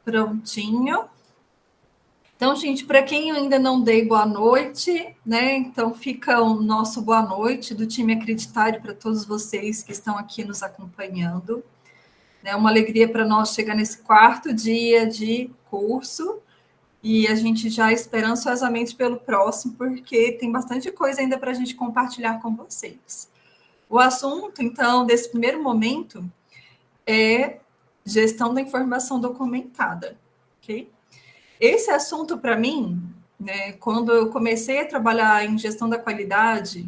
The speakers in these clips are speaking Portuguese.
Prontinho. Então, gente, para quem eu ainda não dei boa noite, né? Então fica o nosso boa noite do time Acreditário para todos vocês que estão aqui nos acompanhando. É uma alegria para nós chegar nesse quarto dia de curso e a gente já espera ansiosamente pelo próximo, porque tem bastante coisa ainda para a gente compartilhar com vocês. O assunto, então, desse primeiro momento é gestão da informação documentada, ok? Esse assunto, para mim, né, quando eu comecei a trabalhar em gestão da qualidade,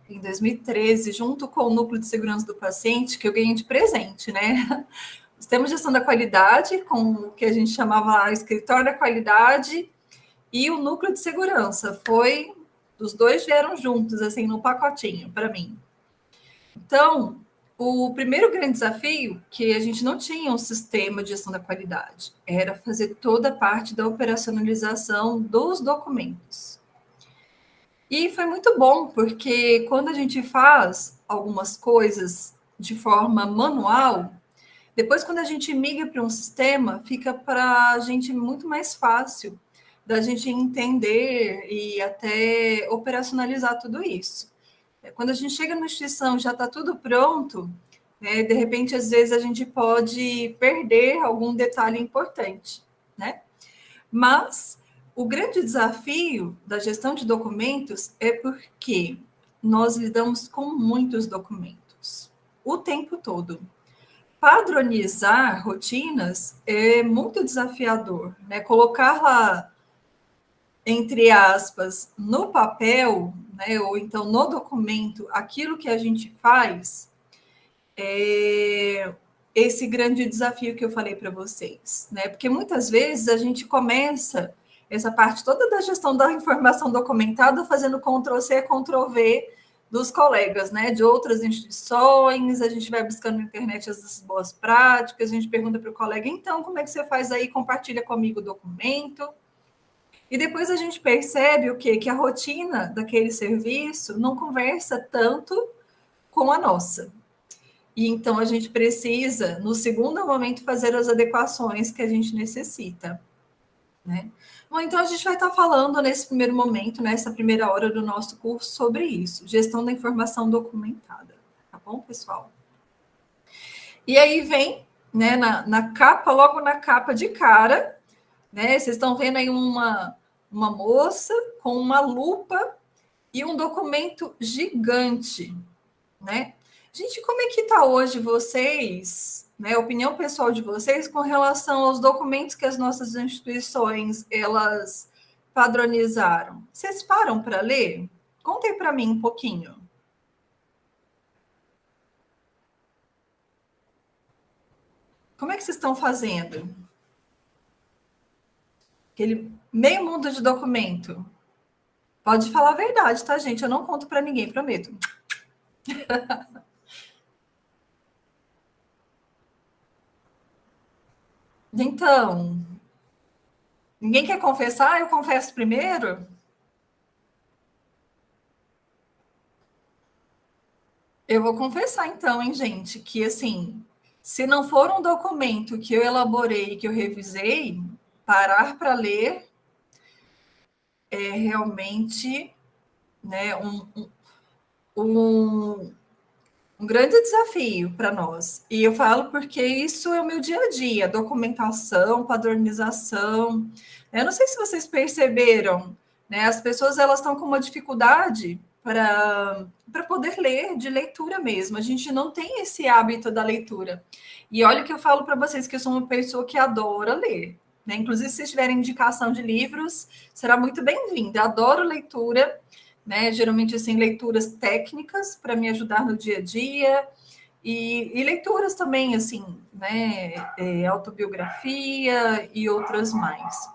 em 2013, junto com o Núcleo de Segurança do Paciente, que eu ganhei de presente, né? O sistema de gestão da qualidade, com o que a gente chamava escritório da qualidade, e o Núcleo de Segurança. Os dois vieram juntos, assim, no pacotinho, para mim. Então, o primeiro grande desafio, que a gente não tinha um sistema de gestão da qualidade, era fazer toda a parte da operacionalização dos documentos. E foi muito bom, porque quando a gente faz algumas coisas de forma manual, depois quando a gente migra para um sistema, fica para a gente muito mais fácil da gente entender e até operacionalizar tudo isso. Quando a gente chega na instituição, já está tudo pronto, né? De repente, às vezes, a gente pode perder algum detalhe importante, né? Mas o grande desafio da gestão de documentos é porque nós lidamos com muitos documentos o tempo todo. Padronizar rotinas é muito desafiador, né? Colocar lá, entre aspas, no papel, né, ou então no documento, aquilo que a gente faz, é esse grande desafio que eu falei para vocês, né? Porque muitas vezes a gente começa essa parte toda da gestão da informação documentada fazendo Ctrl+C, Ctrl+V dos colegas, né? De outras instituições, a gente vai buscando na internet as boas práticas, a gente pergunta para o colega, então, como é que você faz aí? Compartilha comigo o documento. E depois a gente percebe o quê? Que a rotina daquele serviço não conversa tanto com a nossa. E então a gente precisa, no segundo momento, fazer as adequações que a gente necessita, né? Bom, então a gente vai estar falando nesse primeiro momento, nessa primeira hora do nosso curso, sobre isso, gestão da informação documentada, tá bom, pessoal? E aí vem, né, na capa, logo na capa de cara, né? Vocês estão vendo aí uma moça com uma lupa e um documento gigante, né? Gente, como é que está hoje vocês, né? A opinião pessoal de vocês com relação aos documentos que as nossas instituições elas padronizaram? Vocês param para ler? Contem para mim um pouquinho. Como é que vocês estão fazendo? Aquele meio mundo de documento. Pode falar a verdade, tá, gente? Eu não conto para ninguém, prometo. Então, ninguém quer confessar? Eu confesso primeiro? Eu vou confessar então, hein, gente, que assim, se não for um documento que eu elaborei, que eu revisei, parar para ler é realmente, né, um, um grande desafio para nós. E eu falo porque isso é o meu dia a dia, documentação, padronização. Eu não sei se vocês perceberam, né? As pessoas elas estão com uma dificuldade para poder ler, de leitura mesmo. A gente não tem esse hábito da leitura. E olha que eu falo para vocês que eu sou uma pessoa que adora ler. Né? Inclusive, se tiverem indicação de livros, será muito bem-vinda. Adoro leitura, né? Geralmente, assim, leituras técnicas para me ajudar no dia a dia. E leituras também, assim, né? Autobiografia e outras mais.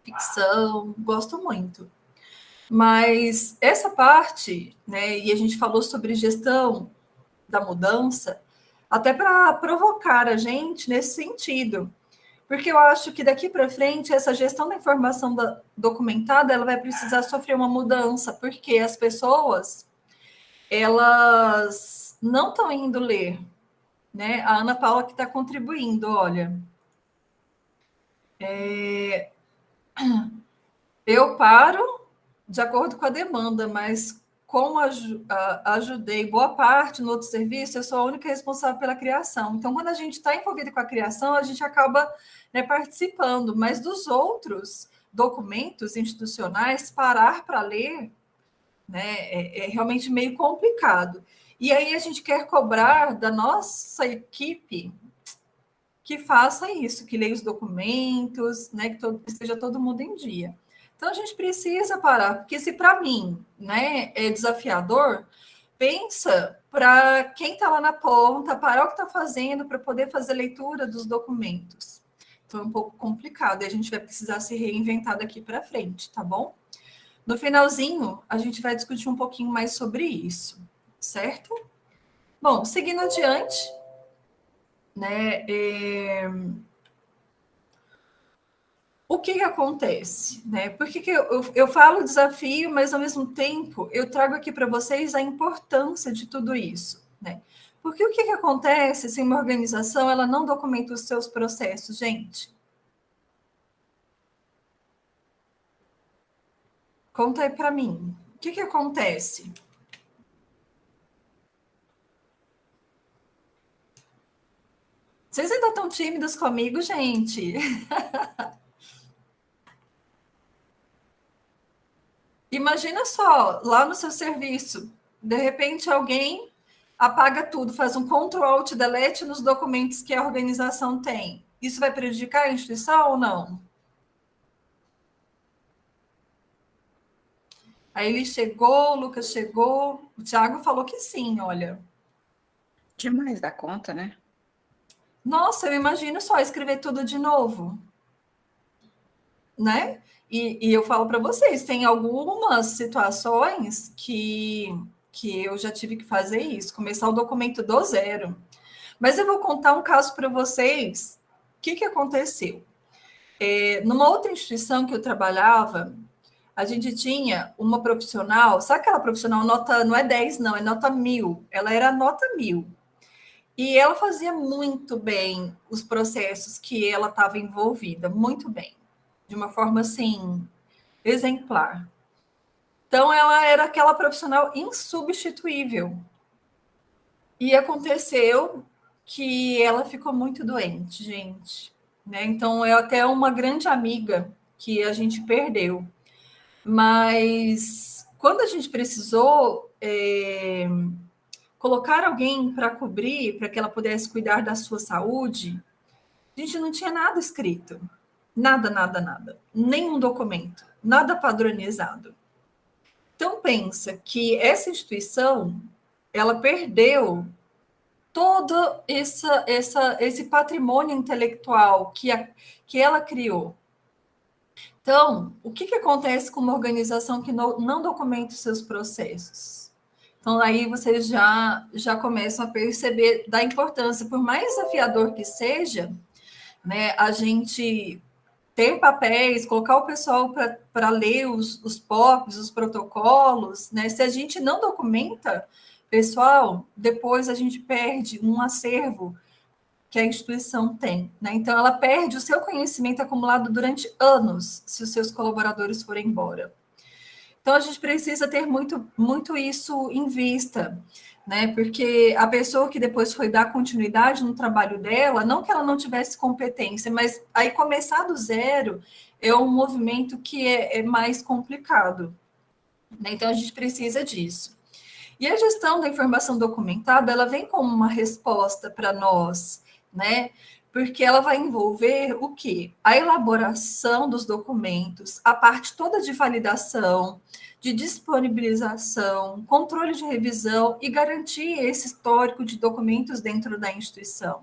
Ficção, gosto muito. Mas essa parte, né, e a gente falou sobre gestão da mudança, até para provocar a gente nesse sentido. Porque eu acho que daqui para frente essa gestão da informação documentada ela vai precisar sofrer uma mudança, porque as pessoas elas não estão indo ler, né? A Ana Paula que está contribuindo, olha. Eu paro de acordo com a demanda, mas como ajudei boa parte no outro serviço, eu sou a única responsável pela criação. Então, quando a gente está envolvido com a criação, a gente acaba, né, participando, mas dos outros documentos institucionais, parar para ler, né, é realmente meio complicado. E aí a gente quer cobrar da nossa equipe que faça isso, que leia os documentos, né, que esteja todo mundo em dia. Então a gente precisa parar, porque se para mim, né, é desafiador, pensa para quem está lá na ponta, parar o que está fazendo para poder fazer leitura dos documentos. Então é um pouco complicado e a gente vai precisar se reinventar daqui para frente, tá bom? No finalzinho, a gente vai discutir um pouquinho mais sobre isso, certo? Bom, seguindo adiante, né? O que acontece, né? Por que eu falo desafio, mas ao mesmo tempo eu trago aqui para vocês a importância de tudo isso, né? Porque o que acontece se uma organização ela não documenta os seus processos, gente? Conta aí para mim. O que acontece? Vocês ainda estão tímidos comigo, gente? Imagina só, lá no seu serviço, de repente alguém apaga tudo, faz um Ctrl Alt Delete nos documentos que a organização tem. Isso vai prejudicar a instituição ou não? Aí ele chegou, o Lucas chegou, o Thiago falou que sim, olha. Demais da conta, né? Nossa, eu imagino só escrever tudo de novo, né? E eu falo para vocês, tem algumas situações que eu já tive que fazer isso, começar o documento do zero. Mas eu vou contar um caso para vocês. O que aconteceu? Numa outra instituição que eu trabalhava, a gente tinha uma profissional, sabe aquela profissional nota, não é 10, não, é nota 1000. Ela era nota 1000. E ela fazia muito bem os processos que ela estava envolvida, muito bem, de uma forma assim, exemplar. Então, ela era aquela profissional insubstituível. E aconteceu que ela ficou muito doente, gente. Né? Então, é até uma grande amiga que a gente perdeu. Mas quando a gente precisou colocar alguém para cobrir, para que ela pudesse cuidar da sua saúde, a gente não tinha nada escrito. Nada, nada, nada. Nenhum documento. Nada padronizado. Então, pensa que essa instituição, ela perdeu todo esse patrimônio intelectual que ela criou. Então, o que acontece com uma organização que não documenta os seus processos? Então, aí vocês já começam a perceber da importância, por mais desafiador que seja, né, a gente ter papéis, colocar o pessoal para ler os POPs, os protocolos, né? Se a gente não documenta, pessoal, depois a gente perde um acervo que a instituição tem, né? Então, ela perde o seu conhecimento acumulado durante anos, se os seus colaboradores forem embora. Então, a gente precisa ter muito, muito isso em vista, né? Porque a pessoa que depois foi dar continuidade no trabalho dela, não que ela não tivesse competência, mas aí começar do zero é um movimento que é mais complicado, né? Então, a gente precisa disso. E a gestão da informação documentada, ela vem como uma resposta para nós, né? Porque ela vai envolver o quê? A elaboração dos documentos, a parte toda de validação, de disponibilização, controle de revisão e garantir esse histórico de documentos dentro da instituição.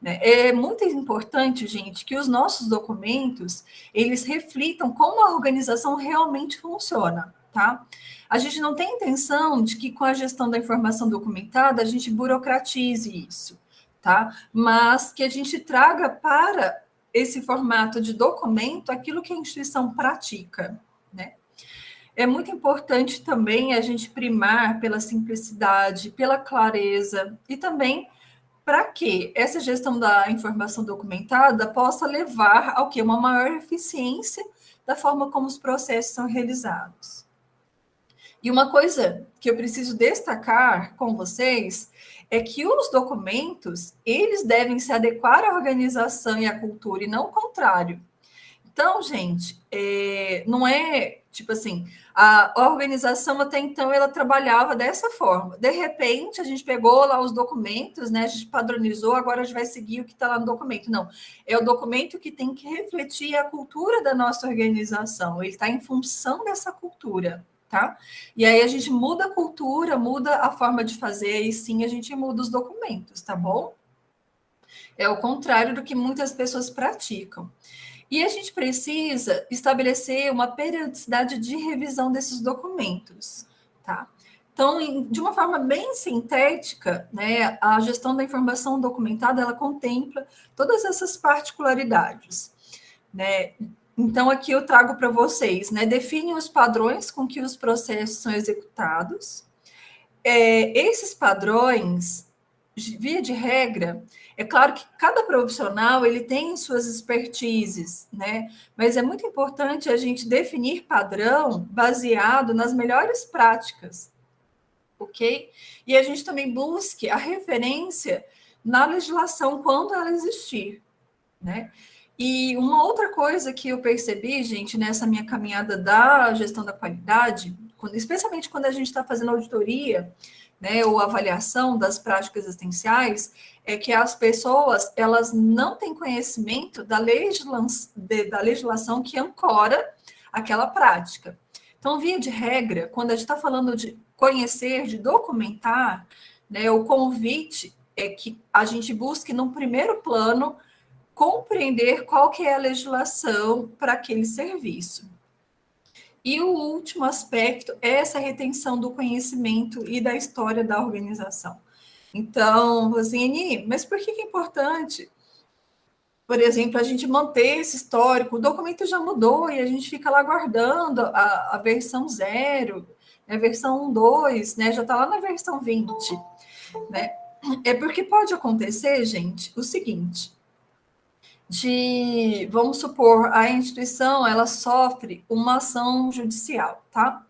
É muito importante, gente, que os nossos documentos, eles reflitam como a organização realmente funciona, tá? A gente não tem intenção de que com a gestão da informação documentada a gente burocratize isso, tá? Mas que a gente traga para esse formato de documento aquilo que a instituição pratica, né? É muito importante também a gente primar pela simplicidade, pela clareza e também para que essa gestão da informação documentada possa levar ao quê? Uma maior eficiência da forma como os processos são realizados. E uma coisa que eu preciso destacar com vocês é que os documentos, eles devem se adequar à organização e à cultura, e não o contrário. Então, gente, não é tipo assim, a organização até então ela trabalhava dessa forma. De repente, a gente pegou lá os documentos, né? A gente padronizou, agora a gente vai seguir o que está lá no documento. Não, é o documento que tem que refletir a cultura da nossa organização. Ele está em função dessa cultura, tá? E aí a gente muda a cultura, muda a forma de fazer, e sim a gente muda os documentos, tá bom? É o contrário do que muitas pessoas praticam. E a gente precisa estabelecer uma periodicidade de revisão desses documentos, tá? Então, de uma forma bem sintética, né, a gestão da informação documentada, ela contempla todas essas particularidades, né? Então, aqui eu trago para vocês, né, define os padrões com que os processos são executados. Esses padrões, via de regra, é claro que cada profissional ele tem suas expertises, né? Mas é muito importante a gente definir padrão baseado nas melhores práticas, ok? E a gente também busque a referência na legislação quando ela existir, né? E uma outra coisa que eu percebi, gente, nessa minha caminhada da gestão da qualidade, especialmente quando a gente está fazendo auditoria, né, ou avaliação das práticas assistenciais, é que as pessoas elas não têm conhecimento da legislação que ancora aquela prática. Então, via de regra, quando a gente está falando de conhecer, de documentar, né, o convite é que a gente busque, num primeiro plano, compreender qual que é a legislação para aquele serviço. E o último aspecto é essa retenção do conhecimento e da história da organização. Então, Rosine, mas por que é importante, por exemplo, a gente manter esse histórico? O documento já mudou e a gente fica lá guardando a versão 0, a versão 2, né? Já está lá na versão 20, né? É porque pode acontecer, gente, o seguinte: vamos supor, a instituição, ela sofre uma ação judicial, tá?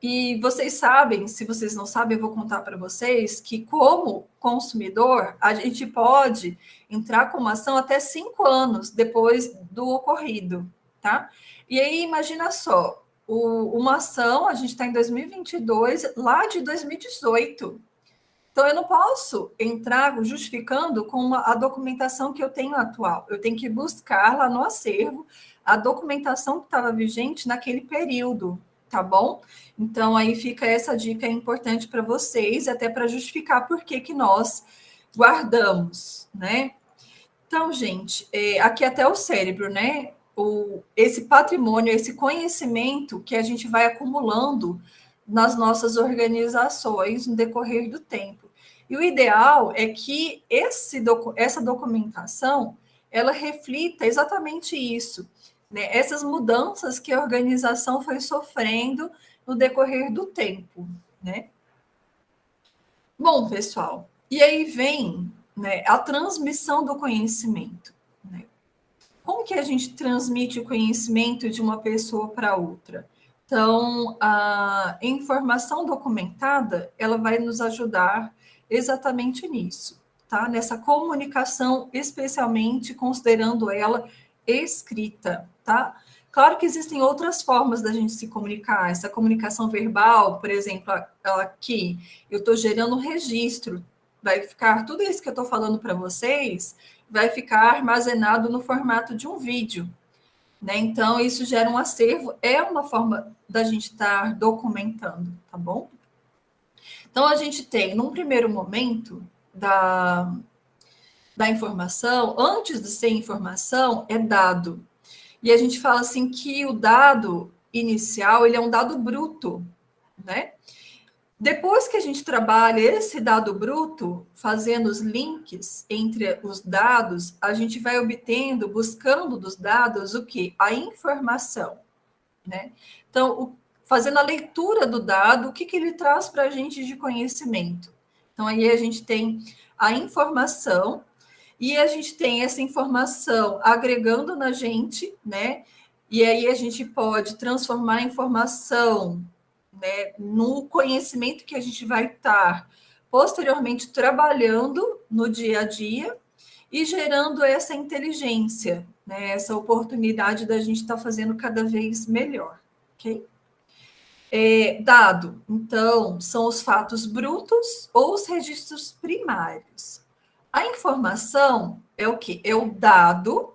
E vocês sabem, se vocês não sabem, eu vou contar para vocês, que como consumidor, a gente pode entrar com uma ação até 5 anos depois do ocorrido, tá? E aí, imagina só, uma ação, a gente está em 2022, lá de 2018, então, eu não posso entrar justificando com a documentação que eu tenho atual. Eu tenho que buscar lá no acervo a documentação que estava vigente naquele período, tá bom? Então, aí fica essa dica importante para vocês, até para justificar por que nós guardamos, né? Então, gente, aqui até o cérebro, né? Esse patrimônio, esse conhecimento que a gente vai acumulando nas nossas organizações no decorrer do tempo. E o ideal é que essa documentação ela reflita exatamente isso, né? Essas mudanças que a organização foi sofrendo no decorrer do tempo, né? Bom, pessoal, e aí vem, né, a transmissão do conhecimento, né? Como que a gente transmite o conhecimento de uma pessoa para outra? Então, a informação documentada, ela vai nos ajudar exatamente nisso, tá? Nessa comunicação, especialmente considerando ela escrita, tá? Claro que existem outras formas da gente se comunicar. Essa comunicação verbal, por exemplo, aqui, eu estou gerando um registro, vai ficar tudo isso que eu estou falando para vocês, vai ficar armazenado no formato de um vídeo, né? Então, isso gera um acervo, é uma forma da gente estar documentando, tá bom? Então, a gente tem, num primeiro momento da informação, antes de ser informação, é dado. E a gente fala assim que o dado inicial, ele é um dado bruto, né? Depois que a gente trabalha esse dado bruto, fazendo os links entre os dados, a gente vai obtendo, buscando dos dados o quê? A informação, né? Então, fazendo a leitura do dado, o que ele traz para a gente de conhecimento? Então, aí a gente tem a informação, e a gente tem essa informação agregando na gente, né? E aí a gente pode transformar a informação, né, no conhecimento que a gente vai estar posteriormente trabalhando no dia a dia e gerando essa inteligência, né, essa oportunidade da gente estar fazendo cada vez melhor, ok? Dado, então, são os fatos brutos ou os registros primários. A informação é o quê? É o dado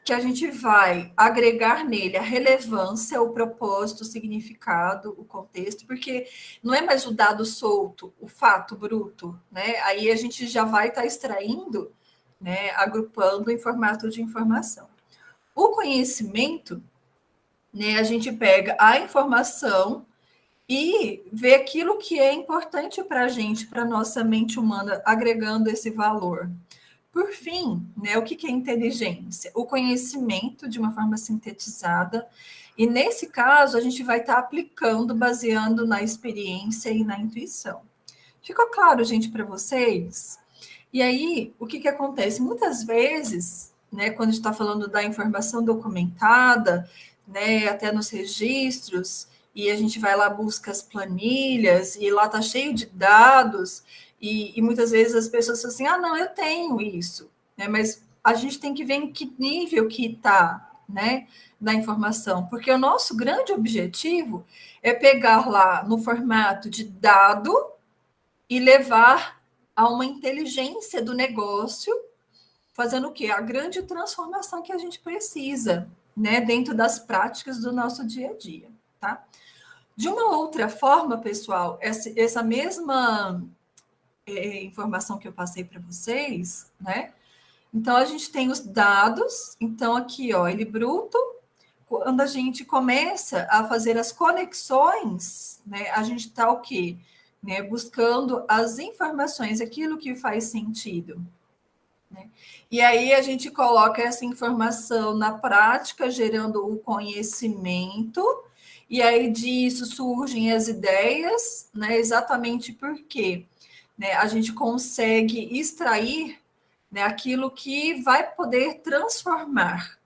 que a gente vai agregar nele a relevância, o propósito, o significado, o contexto, porque não é mais o dado solto, o fato bruto, né? Aí a gente já vai estar extraindo, né, agrupando em formato de informação. O conhecimento, né, a gente pega a informação e ver aquilo que é importante para a gente, para a nossa mente humana, agregando esse valor. Por fim, né, o que é inteligência? O conhecimento de uma forma sintetizada, e nesse caso a gente vai estar aplicando, baseando na experiência e na intuição. Ficou claro, gente, para vocês? E aí, o que acontece? Muitas vezes, né, quando a gente está falando da informação documentada, né, até nos registros, e a gente vai lá, busca as planilhas, e lá está cheio de dados, e muitas vezes as pessoas falam assim, não, eu tenho isso, né, mas a gente tem que ver em que nível que está, né, da informação, porque o nosso grande objetivo é pegar lá no formato de dado e levar a uma inteligência do negócio, fazendo o quê? A grande transformação que a gente precisa, né, dentro das práticas do nosso dia a dia, tá? De uma outra forma, pessoal, essa mesma informação que eu passei para vocês, né? Então, a gente tem os dados, então aqui, ó, ele bruto, quando a gente começa a fazer as conexões, né, a gente está o quê? Né, buscando as informações, aquilo que faz sentido. Né? E aí a gente coloca essa informação na prática, gerando o conhecimento, e aí disso surgem as ideias, né, exatamente porque, né, a gente consegue extrair, né, aquilo que vai poder transformar,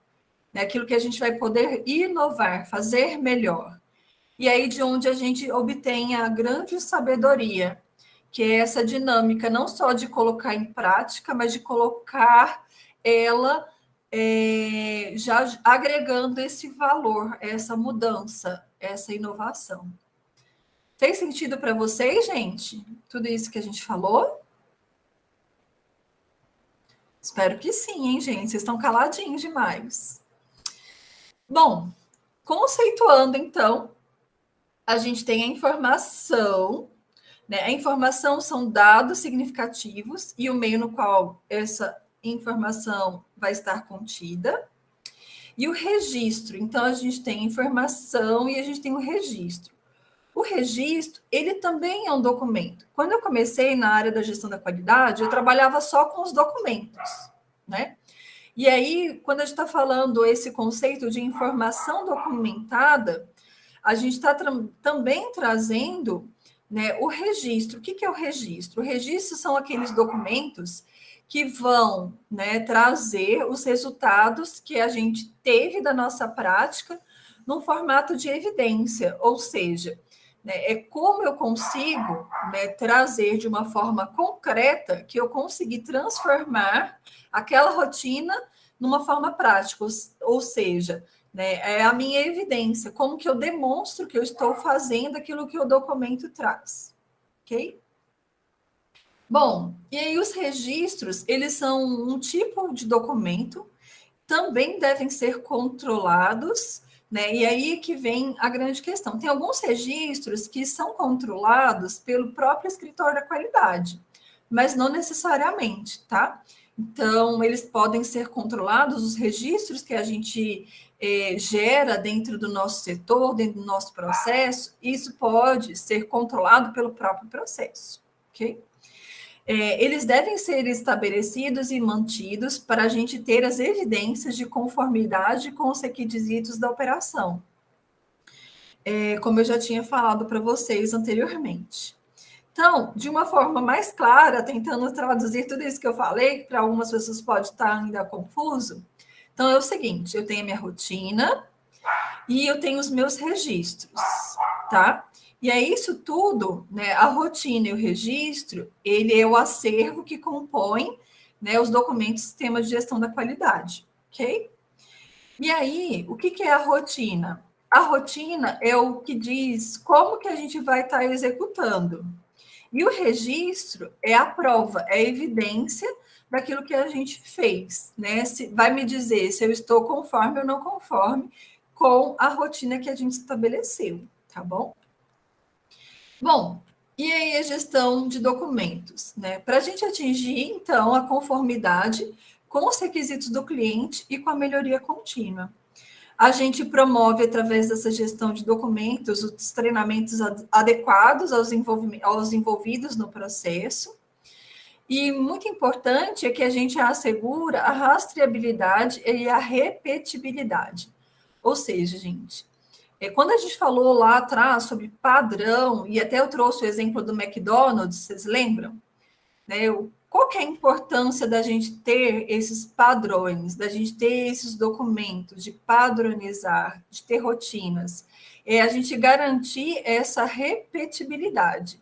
né, aquilo que a gente vai poder inovar, fazer melhor. E aí de onde a gente obtém a grande sabedoria, que é essa dinâmica não só de colocar em prática, mas de colocar ela já agregando esse valor, essa mudança, essa inovação. Fez sentido para vocês, gente? Tudo isso que a gente falou? Espero que sim, hein, gente? Vocês estão caladinhos demais. Bom, conceituando, então, a gente tem a informação, né? A informação são dados significativos e o meio no qual essa informação vai estar contida. E o registro, então a gente tem informação e a gente tem o registro. O registro, ele também é um documento. Quando eu comecei na área da gestão da qualidade, eu trabalhava só com os documentos, né? E aí, quando a gente está falando esse conceito de informação documentada, a gente está também trazendo, né, o registro. O que é o registro? O registro são aqueles documentos que vão, né, trazer os resultados que a gente teve da nossa prática no formato de evidência, ou seja, né, é como eu consigo, né, trazer de uma forma concreta que eu consegui transformar aquela rotina numa forma prática, ou seja, né, é a minha evidência, como que eu demonstro que eu estou fazendo aquilo que o documento traz, ok? Bom, e aí os registros, eles são um tipo de documento, também devem ser controlados, né? E aí que vem a grande questão. Tem alguns registros que são controlados pelo próprio escritório da qualidade, mas não necessariamente, tá? Então, eles podem ser controlados, os registros que a gente gera dentro do nosso setor, dentro do nosso processo, isso pode ser controlado pelo próprio processo, ok? Eles devem ser estabelecidos e mantidos para a gente ter as evidências de conformidade com os requisitos da operação, como eu já tinha falado para vocês anteriormente. Então, de uma forma mais clara, tentando traduzir tudo isso que eu falei, que para algumas pessoas pode estar ainda confuso. Então, é o seguinte, eu tenho a minha rotina e eu tenho os meus registros, tá? E é isso tudo, né? A rotina e o registro, ele é o acervo que compõe, né, os documentos do sistema de gestão da qualidade, ok? E aí, o que é a rotina? A rotina é o que diz como que a gente vai estar executando. E o registro é a prova, é a evidência daquilo que a gente fez, né? Vai me dizer se eu estou conforme ou não conforme com a rotina que a gente estabeleceu, tá bom? Bom, e aí a gestão de documentos, né? Para a gente atingir, então, a conformidade com os requisitos do cliente e com a melhoria contínua. A gente promove, através dessa gestão de documentos, os treinamentos adequados aos envolvidos no processo. E muito importante é que a gente assegura a rastreabilidade e a repetibilidade. Ou seja, gente, quando a gente falou lá atrás sobre padrão, e até eu trouxe o exemplo do McDonald's, vocês lembram? Né? Qual que é a importância da gente ter esses padrões, da gente ter esses documentos, de padronizar, de ter rotinas? É a gente garantir essa repetibilidade,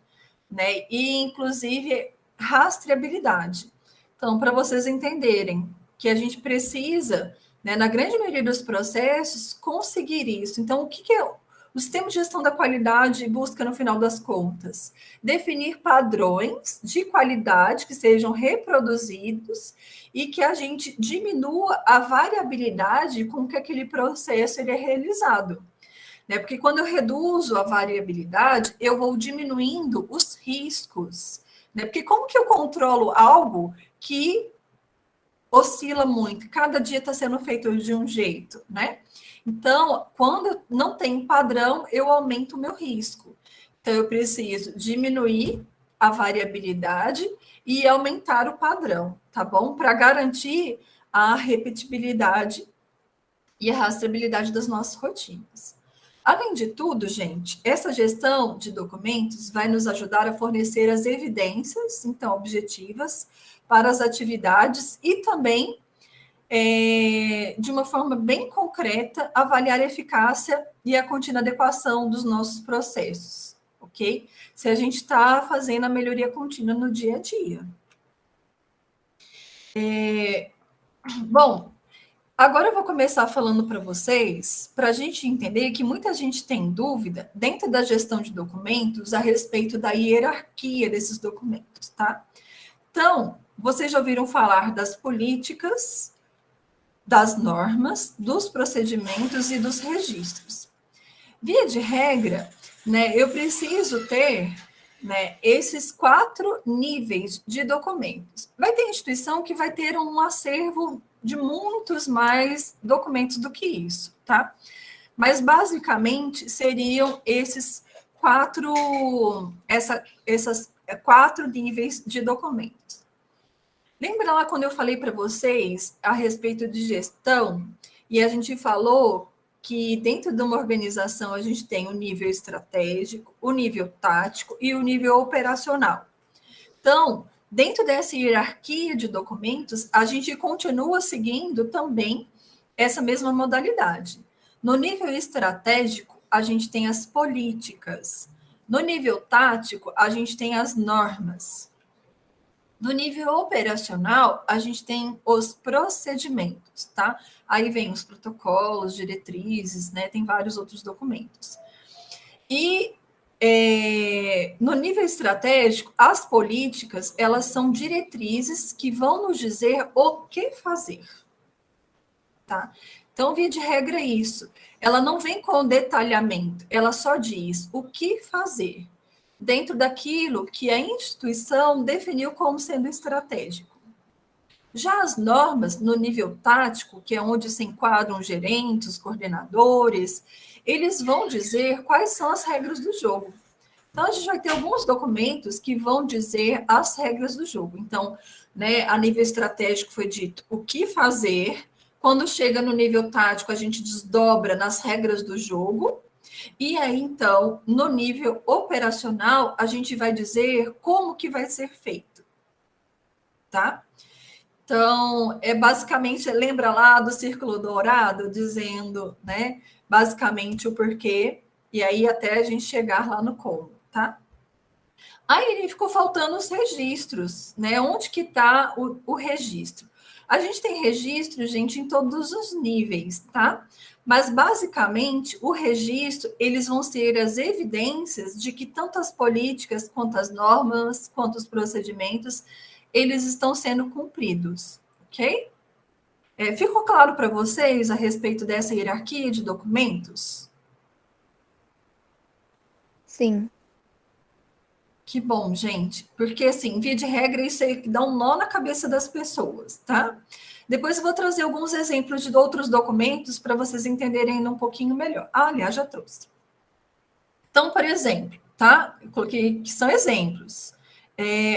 né? E, inclusive, rastreabilidade. Então, para vocês entenderem que a gente precisa, né, na grande maioria dos processos, conseguir isso. Então, o que é o sistema de gestão da qualidade busca, no final das contas? Definir padrões de qualidade que sejam reproduzidos e que a gente diminua a variabilidade com que aquele processo ele é realizado. Né? Porque quando eu reduzo a variabilidade, eu vou diminuindo os riscos. Né? Porque como que eu controlo algo que oscila muito? Cada dia está sendo feito de um jeito, né? Então, quando não tem padrão, eu aumento o meu risco. Então, eu preciso diminuir a variabilidade e aumentar o padrão, tá bom? Para garantir a repetibilidade e a rastreabilidade das nossas rotinas. Além de tudo, gente, essa gestão de documentos vai nos ajudar a fornecer as evidências, então, objetivas, para as atividades e também, de uma forma bem concreta, avaliar a eficácia e a contínua adequação dos nossos processos, ok? Se a gente está fazendo a melhoria contínua no dia a dia. Bom, agora eu vou começar falando para vocês, para a gente entender que muita gente tem dúvida dentro da gestão de documentos a respeito da hierarquia desses documentos, tá? Então, vocês já ouviram falar das políticas, das normas, dos procedimentos e dos registros. Via de regra, né, eu preciso ter, né, esses 4 níveis de documentos. Vai ter instituição que vai ter um acervo de muitos mais documentos do que isso, tá? Mas, basicamente, seriam esses 4 níveis de documentos. Lembra lá quando eu falei para vocês a respeito de gestão? E a gente falou que dentro de uma organização a gente tem o nível estratégico, o nível tático e o nível operacional. Então, dentro dessa hierarquia de documentos, a gente continua seguindo também essa mesma modalidade. No nível estratégico, a gente tem as políticas. No nível tático, a gente tem as normas. No nível operacional, a gente tem os procedimentos, tá? Aí vem os protocolos, diretrizes, né? Tem vários outros documentos. E no nível estratégico, as políticas, elas são diretrizes que vão nos dizer o que fazer, tá? Então, via de regra, é isso. Ela não vem com detalhamento, ela só diz o que fazer dentro daquilo que a instituição definiu como sendo estratégico. Já as normas, no nível tático, que é onde se enquadram os gerentes, os coordenadores, eles vão dizer quais são as regras do jogo. Então, a gente vai ter alguns documentos que vão dizer as regras do jogo. Então, né, a nível estratégico foi dito o que fazer. Quando chega no nível tático, a gente desdobra nas regras do jogo. E aí, então, no nível operacional, a gente vai dizer como que vai ser feito, tá? Então, é basicamente, lembra lá do círculo dourado, dizendo, né, basicamente o porquê, e aí até a gente chegar lá no como, tá? Aí ficou faltando os registros, né? Onde que está o registro? A gente tem registro, gente, em todos os níveis, tá? Mas basicamente o registro, eles vão ser as evidências de que tanto as políticas, quanto as normas, quanto os procedimentos, eles estão sendo cumpridos, ok? Ficou claro para vocês a respeito dessa hierarquia de documentos? Sim. Que bom, gente, porque assim, via de regra, isso aí dá um nó na cabeça das pessoas, tá? Depois eu vou trazer alguns exemplos de outros documentos para vocês entenderem ainda um pouquinho melhor. Ah, aliás, já trouxe. Então, por exemplo, tá? Eu coloquei que são exemplos.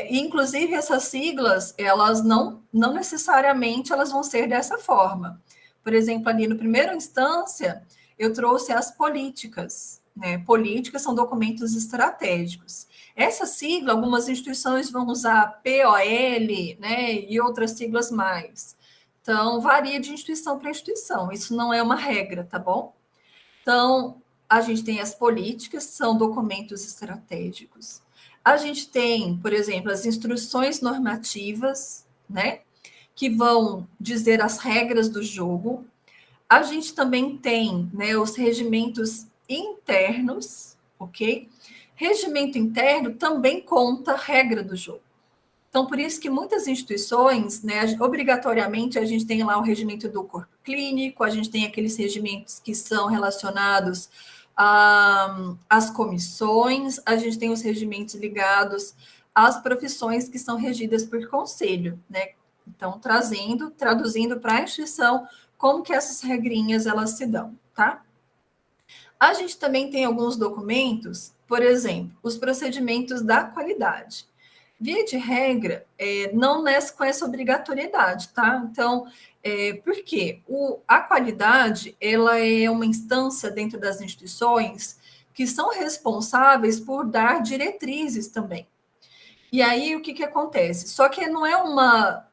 Inclusive, essas siglas, elas não necessariamente elas vão ser dessa forma. Por exemplo, ali no primeira instância, eu trouxe as políticas, né? Políticas são documentos estratégicos. Essa sigla, algumas instituições vão usar POL, né? E outras siglas mais. Então, varia de instituição para instituição. Isso não é uma regra, tá bom? Então, a gente tem as políticas, são documentos estratégicos. A gente tem, por exemplo, as instruções normativas, né? Que vão dizer as regras do jogo. A gente também tem, né, os regimentos internos, ok? Regimento interno também conta regra do jogo. Então, por isso que muitas instituições, né, obrigatoriamente, a gente tem lá o regimento do corpo clínico, a gente tem aqueles regimentos que são relacionados às comissões, a gente tem os regimentos ligados às profissões que são regidas por conselho, né? Então, traduzindo para a instituição como que essas regrinhas elas se dão, tá? A gente também tem alguns documentos, por exemplo, os procedimentos da qualidade. Via de regra, não nesce com essa obrigatoriedade, tá? Então, por quê? A qualidade, ela é uma instância dentro das instituições que são responsáveis por dar diretrizes também. E aí, o que, que acontece? Só que não é uma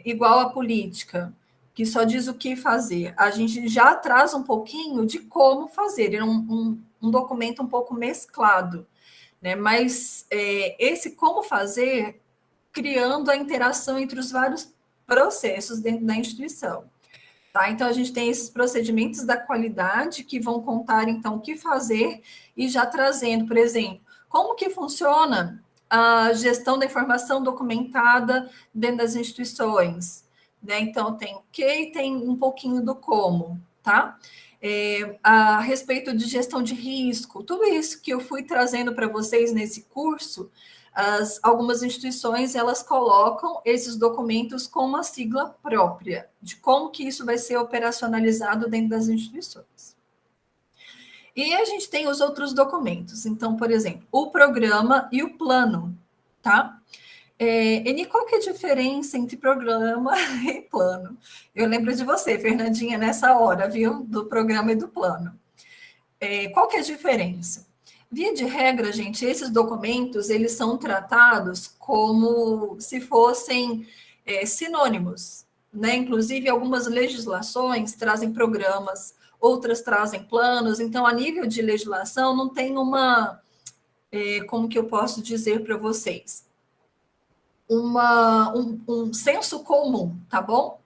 igual à política, que só diz o que fazer. A gente já traz um pouquinho de como fazer. É um documento um pouco mesclado, né? Mas esse como fazer, criando a interação entre os vários processos dentro da instituição. Tá? Então, a gente tem esses procedimentos da qualidade que vão contar, então, o que fazer e já trazendo, por exemplo, como que funciona a gestão da informação documentada dentro das instituições. Né? Então, tem o que e tem um pouquinho do como, tá? A respeito de gestão de risco, tudo isso que eu fui trazendo para vocês nesse curso, algumas instituições elas colocam esses documentos com uma sigla própria, de como que isso vai ser operacionalizado dentro das instituições. E a gente tem os outros documentos. Então, por exemplo, o programa e o plano, tá? Eni, qual que é a diferença entre programa e plano? Eu lembro de você, Fernandinha, nessa hora, viu? Do programa e do plano. Qual que é a diferença? Via de regra, gente, esses documentos, eles são tratados como se fossem sinônimos, né? Inclusive, algumas legislações trazem programas, outras trazem planos, então, a nível de legislação, não tem como que eu posso dizer para vocês? Um senso comum, tá bom?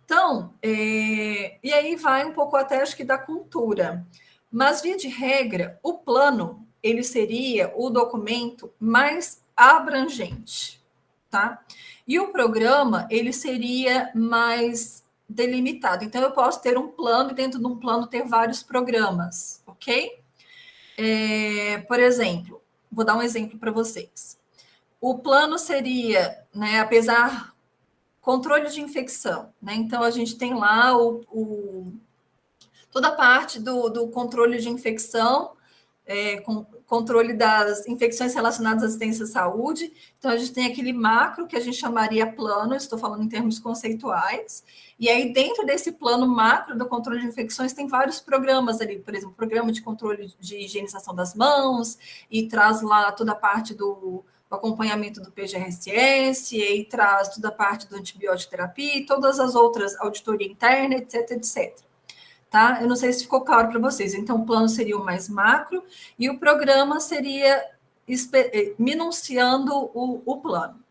Então, e aí vai um pouco até, acho que, da cultura. Mas, via de regra, o plano, ele seria o documento mais abrangente, tá? E o programa, ele seria mais delimitado. Então, eu posso ter um plano e dentro de um plano ter vários programas, ok? Por exemplo, vou dar um exemplo para vocês. O plano seria, né, apesar controle de infecção, né? Então a gente tem lá toda a parte do controle de infecção com controle das infecções relacionadas à assistência à saúde. Então, a gente tem aquele macro, que a gente chamaria plano, estou falando em termos conceituais, e aí dentro desse plano macro do controle de infecções tem vários programas ali, por exemplo, programa de controle de higienização das mãos, e traz lá toda a parte do acompanhamento do PGRSS, e aí traz toda a parte do antibiótico terapia, e todas as outras, auditoria interna, etc, etc. Tá? Eu não sei se ficou claro para vocês. Então, o plano seria o mais macro, e o programa seria minuciando o plano.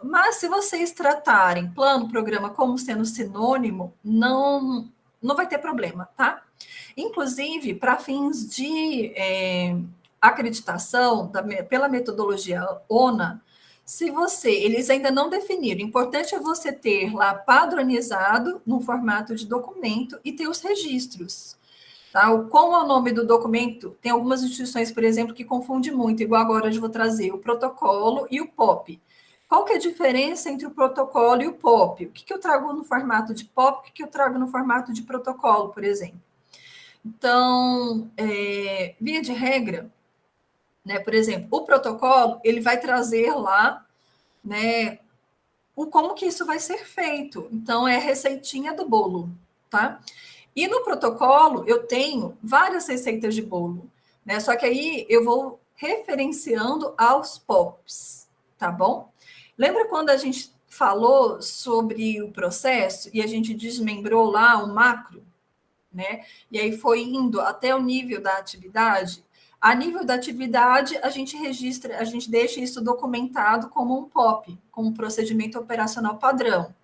Mas se vocês tratarem plano, programa como sendo sinônimo, não vai ter problema, tá? Inclusive, para fins de acreditação pela metodologia ONA, se eles ainda não definiram, o importante é você ter lá padronizado no formato de documento e ter os registros. Tá? Como é o nome do documento? Tem algumas instituições, por exemplo, que confundem muito, igual agora eu vou trazer o protocolo e o POP. Qual que é a diferença entre o protocolo e o POP? O que eu trago no formato de POP, o que eu trago no formato de protocolo, por exemplo? Então, via de regra, né, por exemplo, o protocolo, ele vai trazer lá, né, como que isso vai ser feito. Então, é a receitinha do bolo, tá? E no protocolo, eu tenho várias receitas de bolo, né? Só que aí eu vou referenciando aos POPs, tá bom? Lembra quando a gente falou sobre o processo e a gente desmembrou lá o macro, né? E aí foi indo até o nível da atividade? A nível da atividade, a gente registra, a gente deixa isso documentado como um POP, como um procedimento operacional padrão.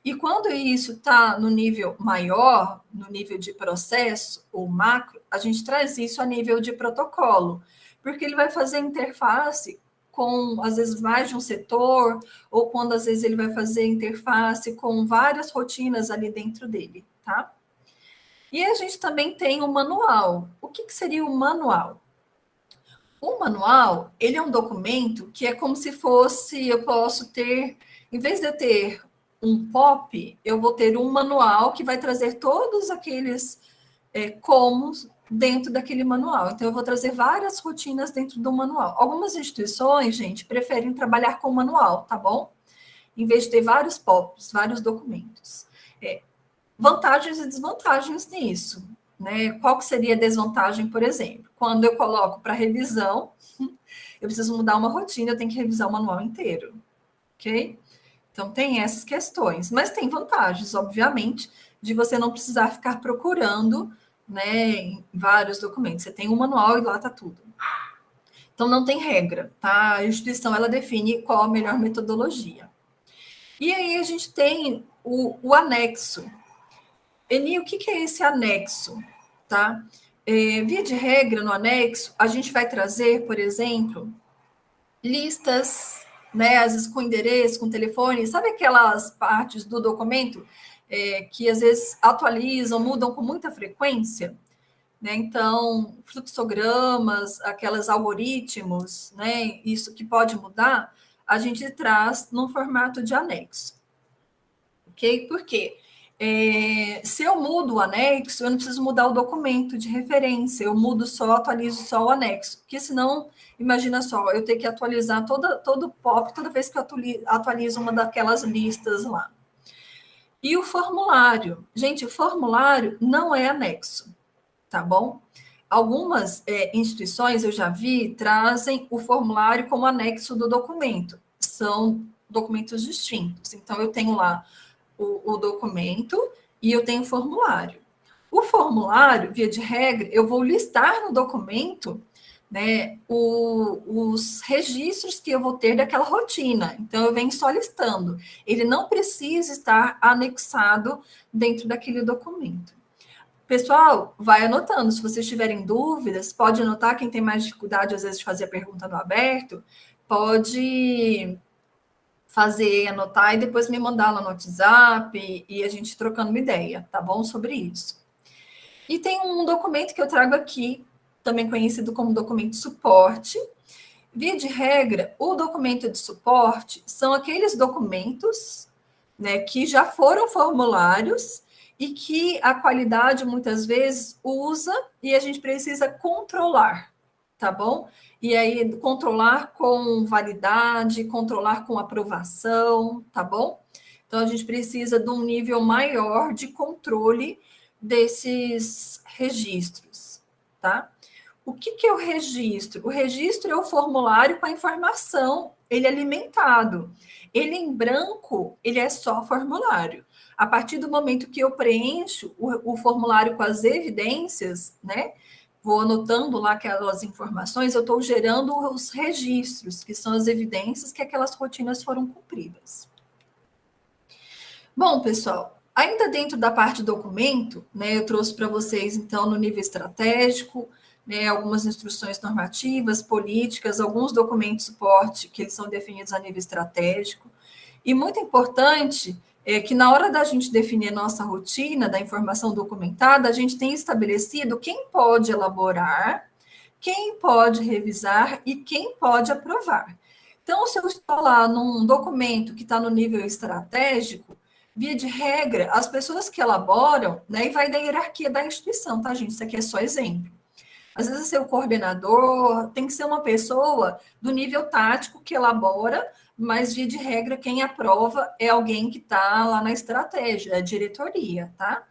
E quando isso está no nível maior, no nível de processo ou macro, a gente traz isso a nível de protocolo, porque ele vai fazer interface com, às vezes, mais de um setor, ou quando, às vezes, ele vai fazer interface com várias rotinas ali dentro dele, tá? E a gente também tem o manual. O que seria o manual? O manual, ele é um documento que é como se fosse, eu posso ter, em vez de eu ter um POP, eu vou ter um manual que vai trazer todos aqueles comos dentro daquele manual. Então, eu vou trazer várias rotinas dentro do manual. Algumas instituições, gente, preferem trabalhar com manual, tá bom? Em vez de ter vários POPs, vários documentos. Vantagens e desvantagens nisso. Né? Qual que seria a desvantagem, por exemplo? Quando eu coloco para revisão, eu preciso mudar uma rotina, eu tenho que revisar o manual inteiro, ok? Então, tem essas questões. Mas tem vantagens, obviamente, de você não precisar ficar procurando, né, em vários documentos. Você tem um manual e lá está tudo. Então, não tem regra, tá? A instituição, ela define qual a melhor metodologia. E aí, a gente tem o anexo. Eni, o que é esse anexo? Tá? Via de regra, no anexo, a gente vai trazer, por exemplo, listas, né, às vezes com endereço, com telefone, sabe aquelas partes do documento que às vezes atualizam, mudam com muita frequência? Né? Então, fluxogramas, aqueles algoritmos, né, isso que pode mudar, a gente traz no formato de anexo. Ok? Por quê? Se eu mudo o anexo, eu não preciso mudar o documento de referência, eu mudo só, atualizo só o anexo, porque senão, imagina só, eu tenho que atualizar todo o POP toda vez que eu atualizo uma daquelas listas lá. E o formulário? Gente, o formulário não é anexo, tá bom? Algumas instituições, eu já vi, trazem o formulário como anexo do documento. São documentos distintos. Então, eu tenho lá o documento e eu tenho o formulário. O formulário, via de regra, eu vou listar no documento, né, os registros que eu vou ter daquela rotina. Então, eu venho só listando. Ele não precisa estar anexado dentro daquele documento. Pessoal, vai anotando. Se vocês tiverem dúvidas, pode anotar. Quem tem mais dificuldade, às vezes, de fazer a pergunta no aberto, pode fazer, anotar e depois me mandar lá no WhatsApp e a gente trocando uma ideia, tá bom? Sobre isso. E tem um documento que eu trago aqui, também conhecido como documento de suporte. Via de regra, o documento de suporte são aqueles documentos, né, que já foram formulários e que a qualidade muitas vezes usa e a gente precisa controlar, tá bom? E aí, controlar com validade, controlar com aprovação, tá bom? Então, a gente precisa de um nível maior de controle desses registros, tá? O que é o registro? O registro é o formulário com a informação, ele é alimentado. Ele em branco, ele é só formulário. A partir do momento que eu preencho o formulário com as evidências, né? Vou anotando lá aquelas informações, eu estou gerando os registros, que são as evidências que aquelas rotinas foram cumpridas. Bom, pessoal, ainda dentro da parte documento, né, eu trouxe para vocês, então, no nível estratégico, né, algumas instruções normativas, políticas, alguns documentos de suporte que eles são definidos a nível estratégico. E muito importante é que na hora da gente definir a nossa rotina da informação documentada, a gente tem estabelecido quem pode elaborar, quem pode revisar e quem pode aprovar. Então, se eu estou lá num documento que está no nível estratégico, via de regra, as pessoas que elaboram, né, e vai da hierarquia da instituição, tá, gente? Isso aqui é só exemplo. Às vezes, ser o coordenador tem que ser uma pessoa do nível tático que elabora, mas, via de regra, quem aprova é alguém que está lá na estratégia, é a diretoria, tá?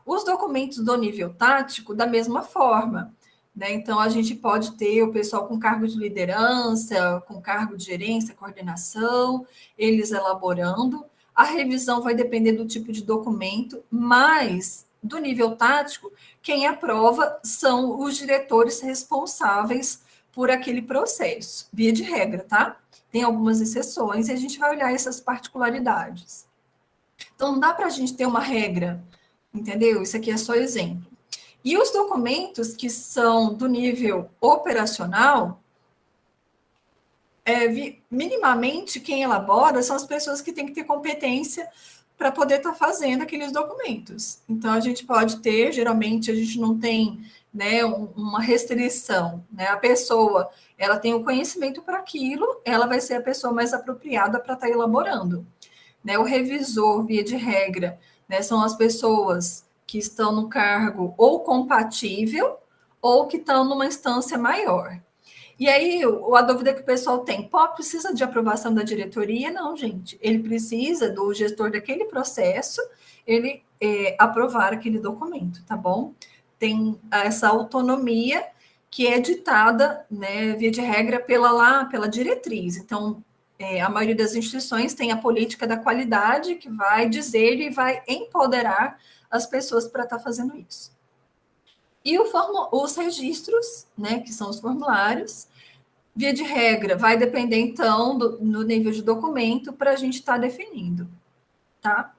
Os documentos do nível tático, da mesma forma, né? Então, a gente pode ter o pessoal com cargo de liderança, com cargo de gerência, coordenação, eles elaborando. A revisão vai depender do tipo de documento, mas do nível tático, quem aprova são os diretores responsáveis por aquele processo, via de regra, tá? Tem algumas exceções e a gente vai olhar essas particularidades. Então, não dá para a gente ter uma regra, entendeu? Isso aqui é só exemplo. E os documentos que são do nível operacional, minimamente quem elabora são as pessoas que têm que ter competência para poder estar fazendo aqueles documentos. Então, a gente pode ter, geralmente, a gente não tem, né, uma restrição, né? A pessoa, ela tem o conhecimento para aquilo, ela vai ser a pessoa mais apropriada para estar elaborando. Né? O revisor, via de regra, né, são as pessoas que estão no cargo ou compatível ou que estão numa instância maior. E aí, a dúvida que o pessoal tem, pô, precisa de aprovação da diretoria? Não, gente. Ele precisa do gestor daquele processo, ele aprovar aquele documento, tá bom? Tem essa autonomia que é ditada, né, via de regra, pela diretriz. Então, a maioria das instituições tem a política da qualidade que vai dizer e vai empoderar as pessoas para estar fazendo isso. E os registros, né, que são os formulários, via de regra, vai depender, então, no nível de documento para a gente estar definindo, tá?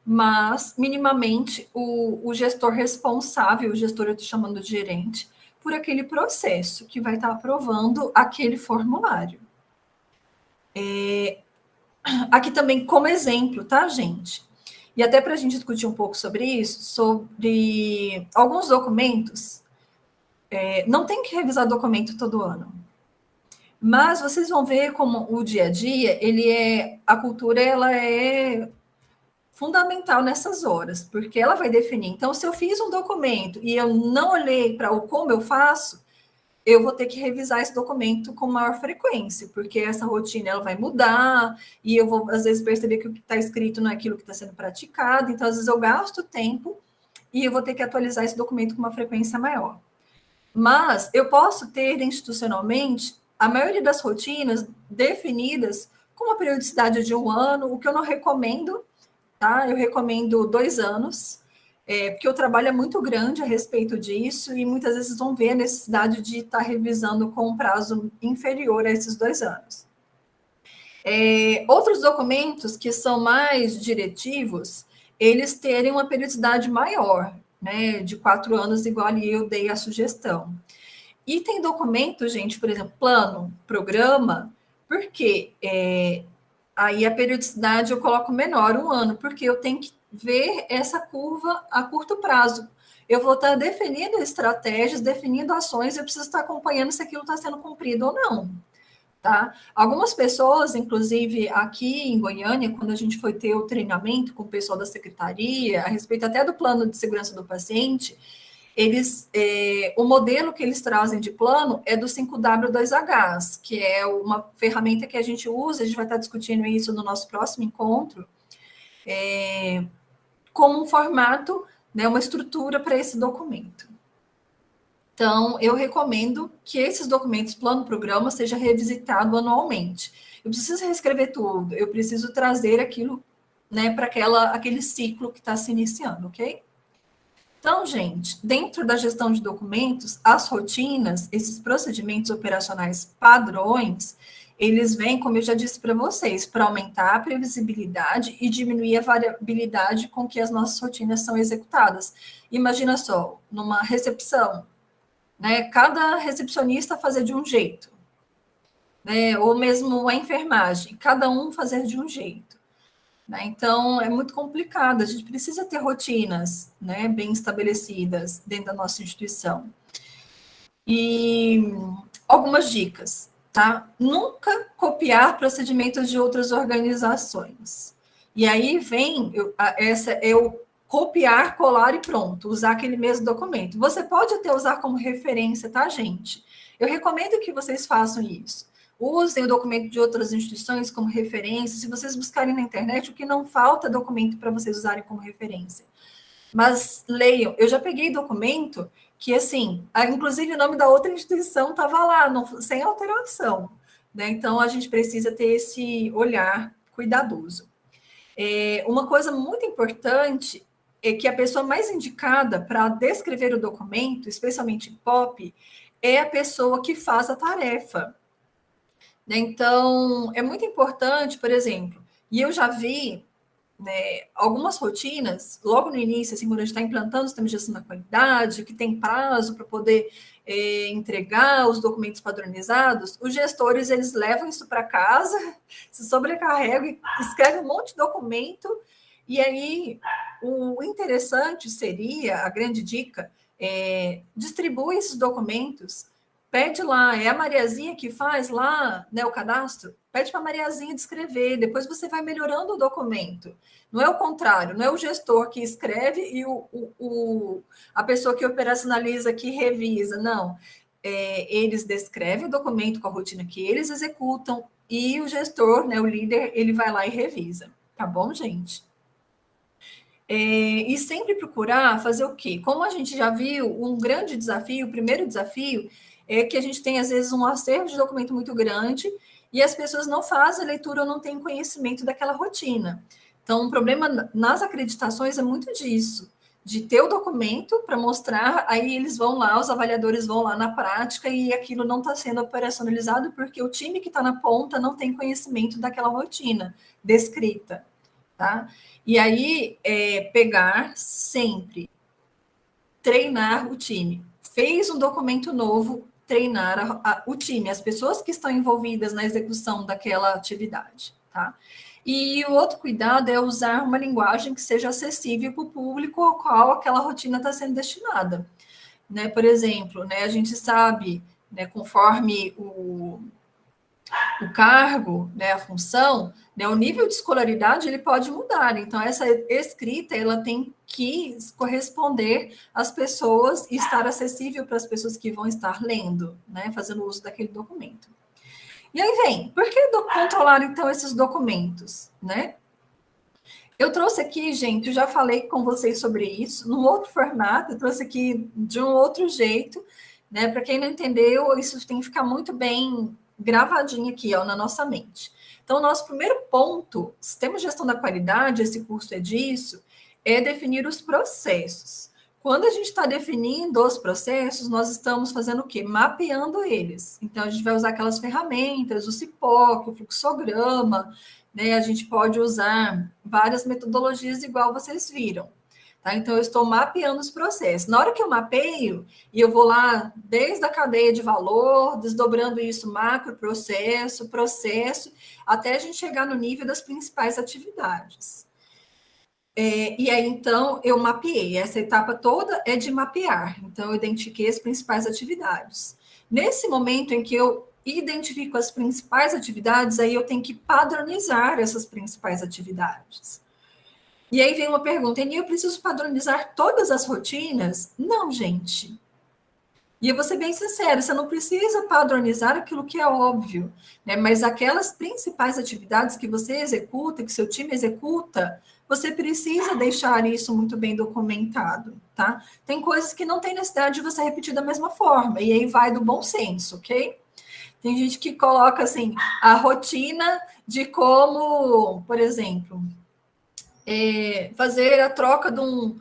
Mas, minimamente, o gestor responsável, o gestor eu estou chamando de gerente, por aquele processo que vai estar aprovando aquele formulário. Aqui também como exemplo, tá, gente? E até para a gente discutir um pouco sobre isso, sobre alguns documentos, não tem que revisar documento todo ano. Mas vocês vão ver como o dia a dia, a cultura, ela é fundamental nessas horas, porque ela vai definir. Então, se eu fiz um documento e eu não olhei para como eu faço, eu vou ter que revisar esse documento com maior frequência, porque essa rotina ela vai mudar, e eu vou, às vezes, perceber que o que está escrito não é aquilo que está sendo praticado, então, às vezes, eu gasto tempo e eu vou ter que atualizar esse documento com uma frequência maior. Mas eu posso ter institucionalmente a maioria das rotinas definidas com uma periodicidade de 1 ano, o que eu não recomendo, tá? Eu recomendo 2 anos, porque o trabalho é muito grande a respeito disso e muitas vezes vão ver a necessidade de estar revisando com um prazo inferior a esses 2 anos. Outros documentos que são mais diretivos, eles terem uma periodicidade maior, né, de 4 anos, igual ali eu dei a sugestão. E tem documento, gente, por exemplo, plano, programa, porque aí a periodicidade eu coloco menor, 1 ano, porque eu tenho que ver essa curva a curto prazo. Eu vou estar definindo estratégias, definindo ações, eu preciso estar acompanhando se aquilo está sendo cumprido ou não. Tá? Algumas pessoas, inclusive aqui em Goiânia, quando a gente foi ter o treinamento com o pessoal da secretaria, a respeito até do plano de segurança do paciente, o modelo que eles trazem de plano é do 5W2Hs, que é uma ferramenta que a gente usa, a gente vai estar discutindo isso no nosso próximo encontro, como um formato, né, uma estrutura para esse documento. Então, eu recomendo que esses documentos, plano-programa, seja revisitado anualmente. Eu preciso reescrever tudo, eu preciso trazer aquilo, né, para aquele ciclo que está se iniciando, ok? Então, gente, dentro da gestão de documentos, as rotinas, esses procedimentos operacionais padrões, eles vêm, como eu já disse para vocês, para aumentar a previsibilidade e diminuir a variabilidade com que as nossas rotinas são executadas. Imagina só, numa recepção, né, cada recepcionista fazer de um jeito, né, ou mesmo a enfermagem, cada um fazer de um jeito. Né? Então, é muito complicado, a gente precisa ter rotinas, né, bem estabelecidas dentro da nossa instituição. E algumas dicas, tá? Nunca copiar procedimentos de outras organizações. E aí vem, essa é o copiar, colar e pronto, usar aquele mesmo documento. Você pode até usar como referência, tá, gente? Eu recomendo que vocês façam isso. Usem o documento de outras instituições como referência. Se vocês buscarem na internet, o que não falta é documento para vocês usarem como referência. Mas leiam. Eu já peguei documento que, assim, inclusive o nome da outra instituição estava lá, sem alteração. Né? Então, a gente precisa ter esse olhar cuidadoso. Uma coisa muito importante é que a pessoa mais indicada para descrever o documento, especialmente em POP, é a pessoa que faz a tarefa. Né? Então, é muito importante, por exemplo, e eu já vi, né, algumas rotinas, logo no início, assim, quando a gente está implantando o sistema de gestão da qualidade, que tem prazo para poder entregar os documentos padronizados, os gestores, eles levam isso para casa, se sobrecarregam, escrevem um monte de documento, e aí o interessante seria, a grande dica, distribui esses documentos. Pede lá, é a Mariazinha que faz lá, né, o cadastro? Pede para a Mariazinha descrever, depois você vai melhorando o documento. Não é o contrário, não é o gestor que escreve e a pessoa que operacionaliza, que revisa, não. Eles descrevem o documento com a rotina que eles executam e o gestor, né, o líder, ele vai lá e revisa. Tá bom, gente? E sempre procurar fazer o quê? Como a gente já viu, um grande desafio, o primeiro desafio, é que a gente tem, às vezes, um acervo de documento muito grande e as pessoas não fazem a leitura ou não têm conhecimento daquela rotina. Então, um problema nas acreditações é muito disso, de ter o documento para mostrar, aí eles vão lá, os avaliadores vão lá na prática e aquilo não está sendo operacionalizado porque o time que está na ponta não tem conhecimento daquela rotina descrita, tá? E aí, pegar sempre, treinar o time. Fez um documento novo, treinar o time, as pessoas que estão envolvidas na execução daquela atividade, tá? E o outro cuidado é usar uma linguagem que seja acessível para o público ao qual aquela rotina está sendo destinada. Né? Por exemplo, né, a gente sabe, né, conforme o cargo, né, a função, né, o nível de escolaridade ele pode mudar. Então, essa escrita ela tem que corresponder às pessoas e estar acessível para as pessoas que vão estar lendo, né, fazendo uso daquele documento. E aí vem, por que controlar, então, esses documentos, né? Eu trouxe aqui, gente, eu já falei com vocês sobre isso, num outro formato, eu trouxe aqui de um outro jeito, né? Para quem não entendeu, isso tem que ficar muito bem gravadinho aqui, ó, na nossa mente. Então, o nosso primeiro ponto, sistema de gestão da qualidade, esse curso é disso, é definir os processos. Quando a gente está definindo os processos, nós estamos fazendo o quê? Mapeando eles. Então, a gente vai usar aquelas ferramentas, o CIPOC, o fluxograma, né? A gente pode usar várias metodologias igual vocês viram. Tá? Então, eu estou mapeando os processos. Na hora que eu mapeio, e eu vou lá desde a cadeia de valor, desdobrando isso macro, processo, até a gente chegar no nível das principais atividades. E aí, então, eu mapeei. Essa etapa toda é de mapear. Então, eu identifiquei as principais atividades. Nesse momento em que eu identifico as principais atividades, aí eu tenho que padronizar essas principais atividades. E aí vem uma pergunta, Eni, eu preciso padronizar todas as rotinas? Não, gente. E eu vou ser bem sincera, você não precisa padronizar aquilo que é óbvio, né? Mas aquelas principais atividades que você executa, que seu time executa, você precisa deixar isso muito bem documentado, tá? Tem coisas que não tem necessidade de você repetir da mesma forma, e aí vai do bom senso, ok? Tem gente que coloca, assim, a rotina de como, por exemplo, fazer a troca de um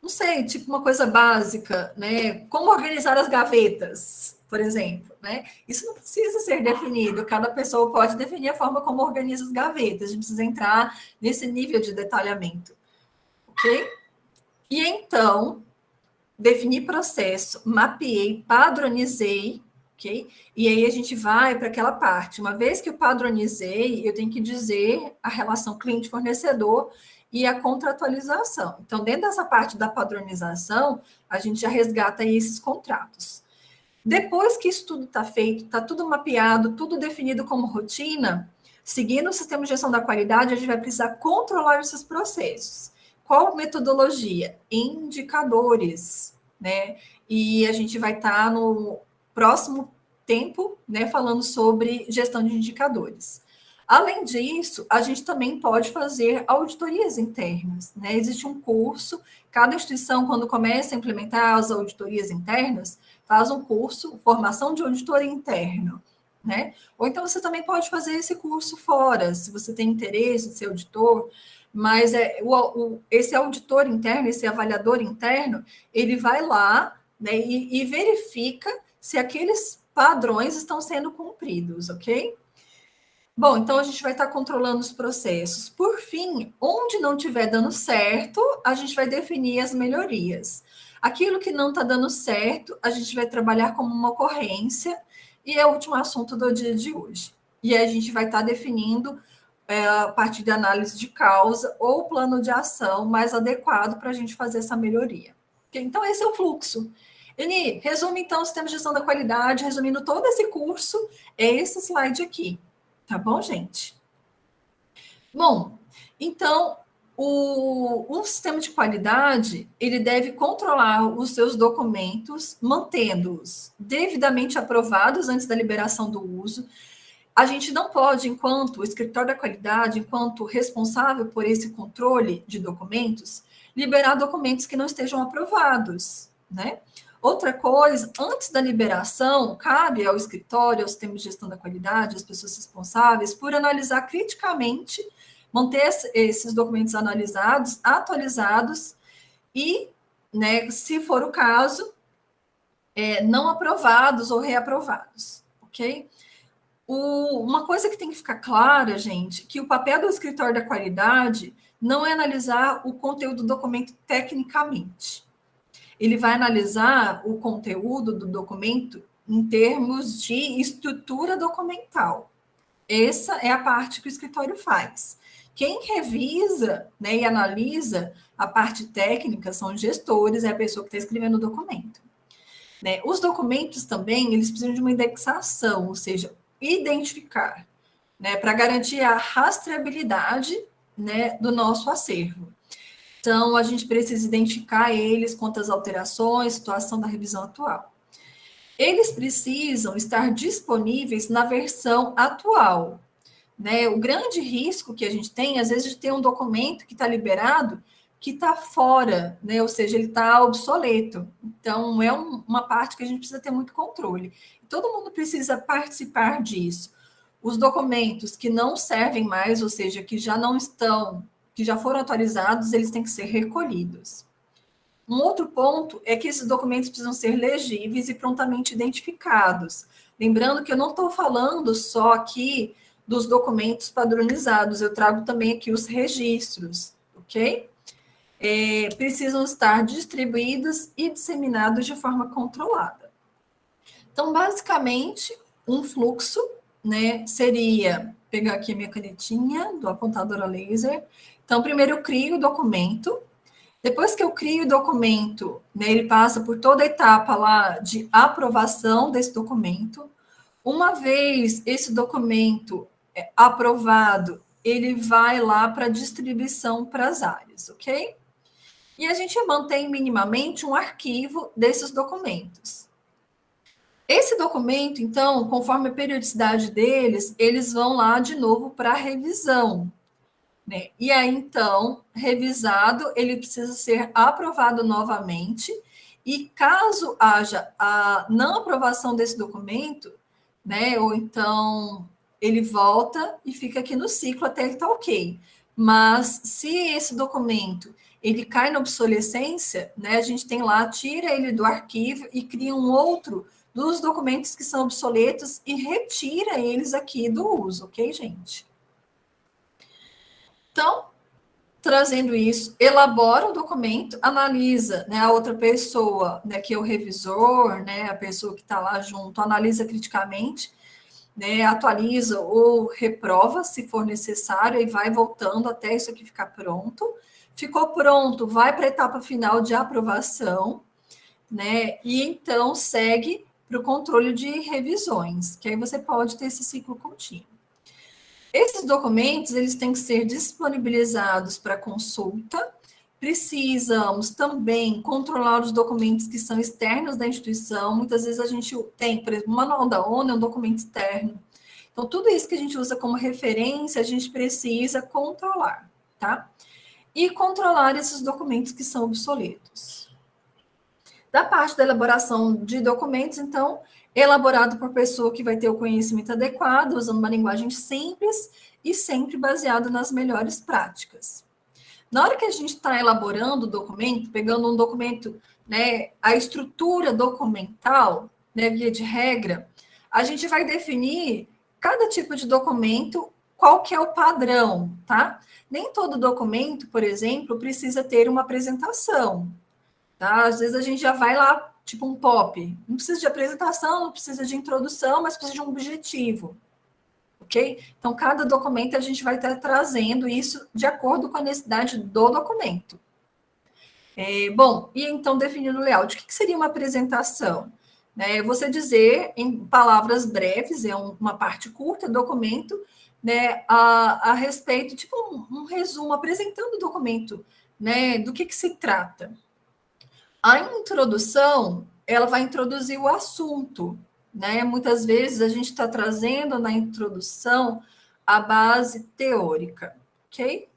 não sei, tipo uma coisa básica, né? Como organizar as gavetas, por exemplo, né? Isso não precisa ser definido, cada pessoa pode definir a forma como organiza as gavetas, a gente precisa entrar nesse nível de detalhamento, ok? E então, defini processo, mapeei, padronizei, ok? E aí a gente vai para aquela parte. Uma vez que eu padronizei, eu tenho que dizer a relação cliente-fornecedor e a contratualização. Então, dentro dessa parte da padronização, a gente já resgata aí esses contratos. Depois que isso tudo está feito, está tudo mapeado, tudo definido como rotina, seguindo o sistema de gestão da qualidade, a gente vai precisar controlar esses processos. Qual metodologia? Indicadores, né? E a gente vai estar no próximo tempo, né, falando sobre gestão de indicadores. Além disso, a gente também pode fazer auditorias internas, né? Existe um curso, cada instituição, quando começa a implementar as auditorias internas, faz um curso, formação de auditor interno, né? Ou então você também pode fazer esse curso fora, se você tem interesse de ser auditor, mas esse auditor interno, esse avaliador interno, ele vai lá, né, e verifica se aqueles padrões estão sendo cumpridos, ok? Bom, então a gente vai estar controlando os processos. Por fim, onde não estiver dando certo, a gente vai definir as melhorias. Aquilo que não está dando certo, a gente vai trabalhar como uma ocorrência, e é o último assunto do dia de hoje. E a gente vai estar definindo, a partir de análise de causa, ou plano de ação mais adequado para a gente fazer essa melhoria. Então, esse é o fluxo. Eni, resume então o sistema de gestão da qualidade, resumindo todo esse curso, é esse slide aqui. Tá bom, gente? Bom, então, o sistema de qualidade, ele deve controlar os seus documentos, mantendo-os devidamente aprovados antes da liberação do uso. A gente não pode, enquanto escritório da qualidade, enquanto responsável por esse controle de documentos, liberar documentos que não estejam aprovados, né? Outra coisa, antes da liberação, cabe ao escritório, ao sistema de gestão da qualidade, às pessoas responsáveis, por analisar criticamente, manter esses documentos analisados, atualizados e, né, se for o caso, não aprovados ou reaprovados, ok? Uma coisa que tem que ficar clara, gente, que o papel do escritório da qualidade não é analisar o conteúdo do documento tecnicamente. Ele vai analisar o conteúdo do documento em termos de estrutura documental. Essa é a parte que o escritório faz. Quem revisa, né, e analisa a parte técnica são os gestores, é a pessoa que está escrevendo o documento. Né? Os documentos também, eles precisam de uma indexação, ou seja, identificar, né, para garantir a rastreabilidade, né, do nosso acervo. Então, a gente precisa identificar eles quanto às alterações, situação da revisão atual. Eles precisam estar disponíveis na versão atual. Né? O grande risco que a gente tem, às vezes, de ter um documento que está liberado que está fora, né? Ou seja, ele está obsoleto. Então, é uma parte que a gente precisa ter muito controle. Todo mundo precisa participar disso. Os documentos que não servem mais, ou seja, que já não estão, que já foram atualizados, eles têm que ser recolhidos. Um outro ponto é que esses documentos precisam ser legíveis e prontamente identificados. Lembrando que eu não estou falando só aqui dos documentos padronizados, eu trago também aqui os registros, ok? Precisam estar distribuídos e disseminados de forma controlada. Então, basicamente, um fluxo, né, seria pegar aqui a minha canetinha do apontador a laser. Então, primeiro eu crio o documento. Depois que eu crio o documento, né, ele passa por toda a etapa lá de aprovação desse documento. Uma vez esse documento aprovado, ele vai lá para distribuição para as áreas, ok? E a gente mantém minimamente um arquivo desses documentos. Esse documento, então, conforme a periodicidade deles, eles vão lá de novo para revisão, né? E aí, então, revisado, ele precisa ser aprovado novamente, e caso haja a não aprovação desse documento, né, ou então ele volta e fica aqui no ciclo até ele estar ok. Mas se esse documento ele cai na obsolescência, né, a gente tem lá, tira ele do arquivo e cria um outro dos documentos que são obsoletos e retira eles aqui do uso, ok, gente? Então, trazendo isso, elabora o documento, analisa, né, a outra pessoa, né, que é o revisor, né, a pessoa que está lá junto, analisa criticamente, né, atualiza ou reprova, se for necessário, e vai voltando até isso aqui ficar pronto. Ficou pronto, vai para a etapa final de aprovação, né, e então segue para o controle de revisões, que aí você pode ter esse ciclo contínuo. Esses documentos, eles têm que ser disponibilizados para consulta. Precisamos também controlar os documentos que são externos da instituição. Muitas vezes a gente tem, por exemplo, o Manual da ONU é um documento externo. Então, tudo isso que a gente usa como referência, a gente precisa controlar, tá? E controlar esses documentos que são obsoletos. Da parte da elaboração de documentos, então, elaborado por pessoa que vai ter o conhecimento adequado, usando uma linguagem simples e sempre baseado nas melhores práticas. Na hora que a gente está elaborando o documento, pegando um documento, né, a estrutura documental, né, via de regra, a gente vai definir cada tipo de documento, qual que é o padrão, tá? Nem todo documento, por exemplo, precisa ter uma apresentação, tá? Às vezes a gente já vai lá, tipo um POP, não precisa de apresentação, não precisa de introdução, mas precisa de um objetivo, ok? Então, cada documento a gente vai estar trazendo isso de acordo com a necessidade do documento. Bom, e então definindo o layout, o que seria uma apresentação? Né, você dizer em palavras breves, é uma parte curta do documento, né, a respeito, tipo um resumo, apresentando o documento, né, do que se trata. A introdução, ela vai introduzir o assunto, né? Muitas vezes a gente está trazendo na introdução a base teórica, ok?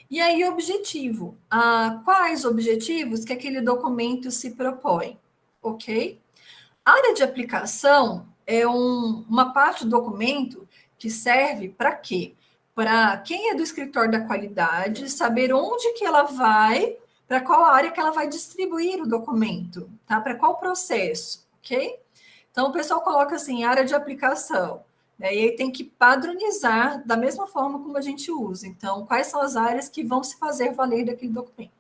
E aí, objetivo. Quais objetivos que aquele documento se propõe, ok? A área de aplicação é uma parte do documento que serve para quê? Para quem é do escritório da qualidade saber onde que ela vai, para qual área que ela vai distribuir o documento, tá? Para qual processo, ok? Então, o pessoal coloca assim, área de aplicação, né? E aí tem que padronizar da mesma forma como a gente usa. Então, quais são as áreas que vão se fazer valer daquele documento?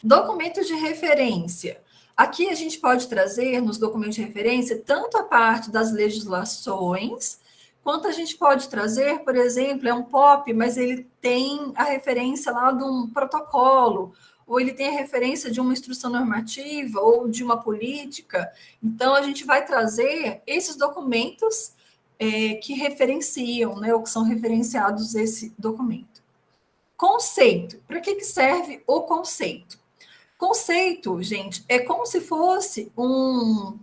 Documentos de referência. Aqui a gente pode trazer nos documentos de referência tanto a parte das legislações, quanto a gente pode trazer, por exemplo, é um POP, mas ele tem a referência lá de um protocolo, ou ele tem a referência de uma instrução normativa, ou de uma política. Então, a gente vai trazer esses documentos que referenciam, né, ou que são referenciados esse documento. Conceito. Para que serve o conceito? Conceito, gente, é como se fosse uma